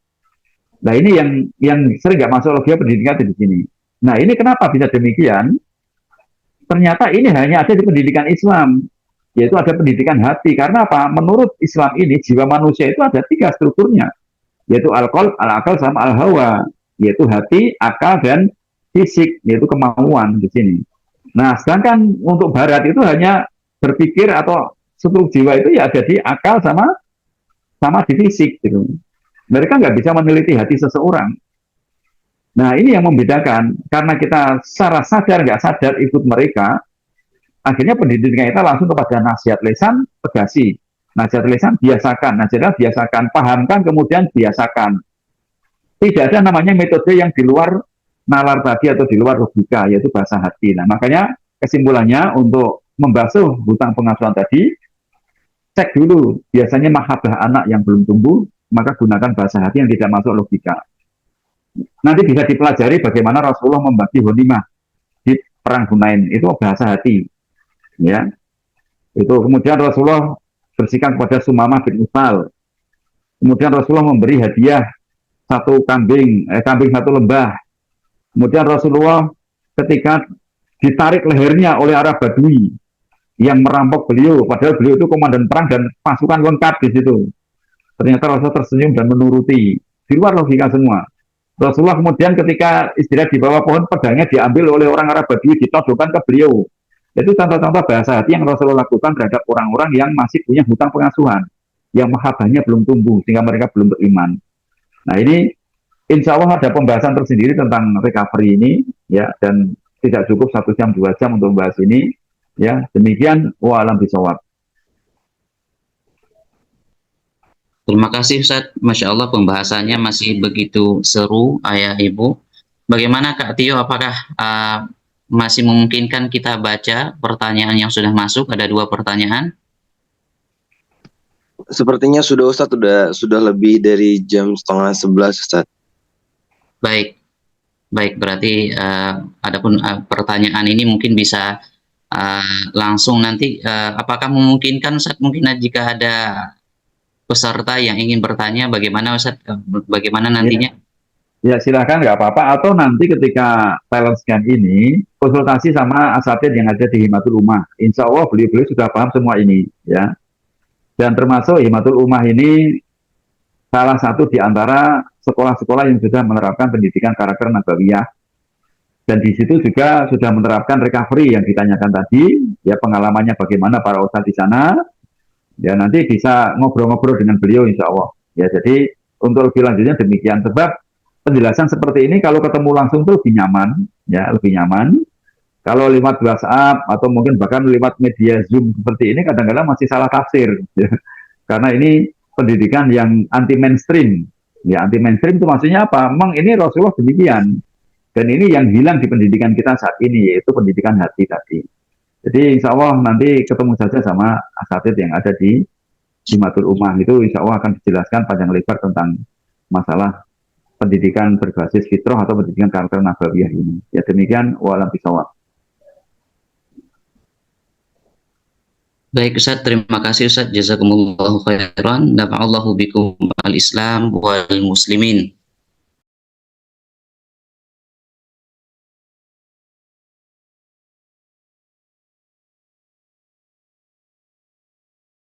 Nah ini yang sering nggak masuk logika pendidikan di sini. Nah ini kenapa bisa demikian? Ternyata ini hanya ada di pendidikan Islam, yaitu ada pendidikan hati. Karena apa? Menurut Islam ini jiwa manusia itu ada 3 strukturnya, yaitu al-qalb, al-akal, sama al-hawa, yaitu hati, akal, dan fisik, yaitu kemauan di sini. Nah sedangkan untuk Barat itu hanya berpikir atau struktur jiwa itu ya ada di akal sama di fisik gitu. Mereka nggak bisa meneliti hati seseorang. Nah ini yang membedakan, karena kita secara sadar nggak sadar ikut mereka, akhirnya pendidikan kita langsung kepada nasihat lisan, tegasi. Nasihat lisan biasakan, nasihat biasakan, pahamkan, kemudian biasakan. Tidak ada namanya metode yang di luar nalar tadi atau di luar logika, yaitu bahasa hati. Nah makanya kesimpulannya untuk membasuh hutang pengasuhan tadi, cek dulu, biasanya mahabbah anak yang belum tumbuh, maka gunakan bahasa hati yang tidak masuk logika. Nanti bisa dipelajari bagaimana Rasulullah membagi ghanimah di perang Hunain, itu bahasa hati. Ya, itu kemudian Rasulullah bersikap kepada Sumamah bin Utsal. Kemudian Rasulullah memberi hadiah 1 kambing 1 lembah. Kemudian Rasulullah ketika ditarik lehernya oleh Arab Badui yang merampok beliau, padahal beliau itu komandan perang dan pasukan lengkap di situ. Ternyata Rasulullah tersenyum dan menuruti, di luar logika semua. Rasulullah kemudian ketika istirahat di bawah pohon, pedangnya diambil oleh orang Arab Badui, ditodongkan ke beliau. Itu contoh-contoh bahasa hati yang Rasulullah lakukan terhadap orang-orang yang masih punya hutang pengasuhan, yang mahabbahnya belum tumbuh, sehingga mereka belum beriman. Nah ini insya Allah ada pembahasan tersendiri tentang recovery ini, ya, dan tidak cukup 1 jam 2 jam untuk membahas ini, ya. Demikian, wa'alam bishawab.
Terima kasih Ustadz, Masya Allah pembahasannya masih begitu seru, Ayah Ibu. Bagaimana Kak Tio, apakah masih memungkinkan kita baca pertanyaan yang sudah masuk? Ada 2 pertanyaan.
Sepertinya sudah Ustadz, sudah lebih dari jam 10:30 Ustadz.
Baik, berarti adapun pertanyaan ini mungkin bisa langsung nanti, apakah memungkinkan Ustadz, mungkin jika ada peserta yang ingin bertanya, bagaimana Ustadz, bagaimana nantinya?
Ya silakan, nggak apa-apa. Atau nanti ketika talent scan ini konsultasi sama asatidz yang ada di Himatul Ummah. Insya Allah beliau-beliau sudah paham semua ini, ya. Dan termasuk Himatul Ummah ini salah satu di antara sekolah-sekolah yang sudah menerapkan pendidikan karakter nabawiyah. Dan di situ juga sudah menerapkan recovery yang ditanyakan tadi, ya pengalamannya bagaimana para ustadz di sana. Ya nanti bisa ngobrol-ngobrol dengan beliau insya Allah. Ya jadi untuk lebih lanjutnya demikian. Sebab penjelasan seperti ini kalau ketemu langsung itu lebih nyaman, ya lebih nyaman. Kalau lewat WhatsApp atau mungkin bahkan lewat media Zoom seperti ini kadang-kadang masih salah tafsir. Ya. Karena ini pendidikan yang anti mainstream. Ya anti mainstream itu maksudnya apa? Memang ini Rasulullah demikian. Dan ini yang hilang di pendidikan kita saat ini, yaitu pendidikan hati tadi. Jadi insya Allah nanti ketemu saja sama asatidz yang ada di Himatul Ummah. Itu insya Allah akan dijelaskan panjang lebar tentang masalah pendidikan berbasis fitrah atau pendidikan karakter nabawiyah ini. Ya demikian, wa'alam bishawab.
Baik Ustadz, terima kasih Ustadz, jazakumullahu khairan, nafa'allahu bikum al-Islam wal muslimin.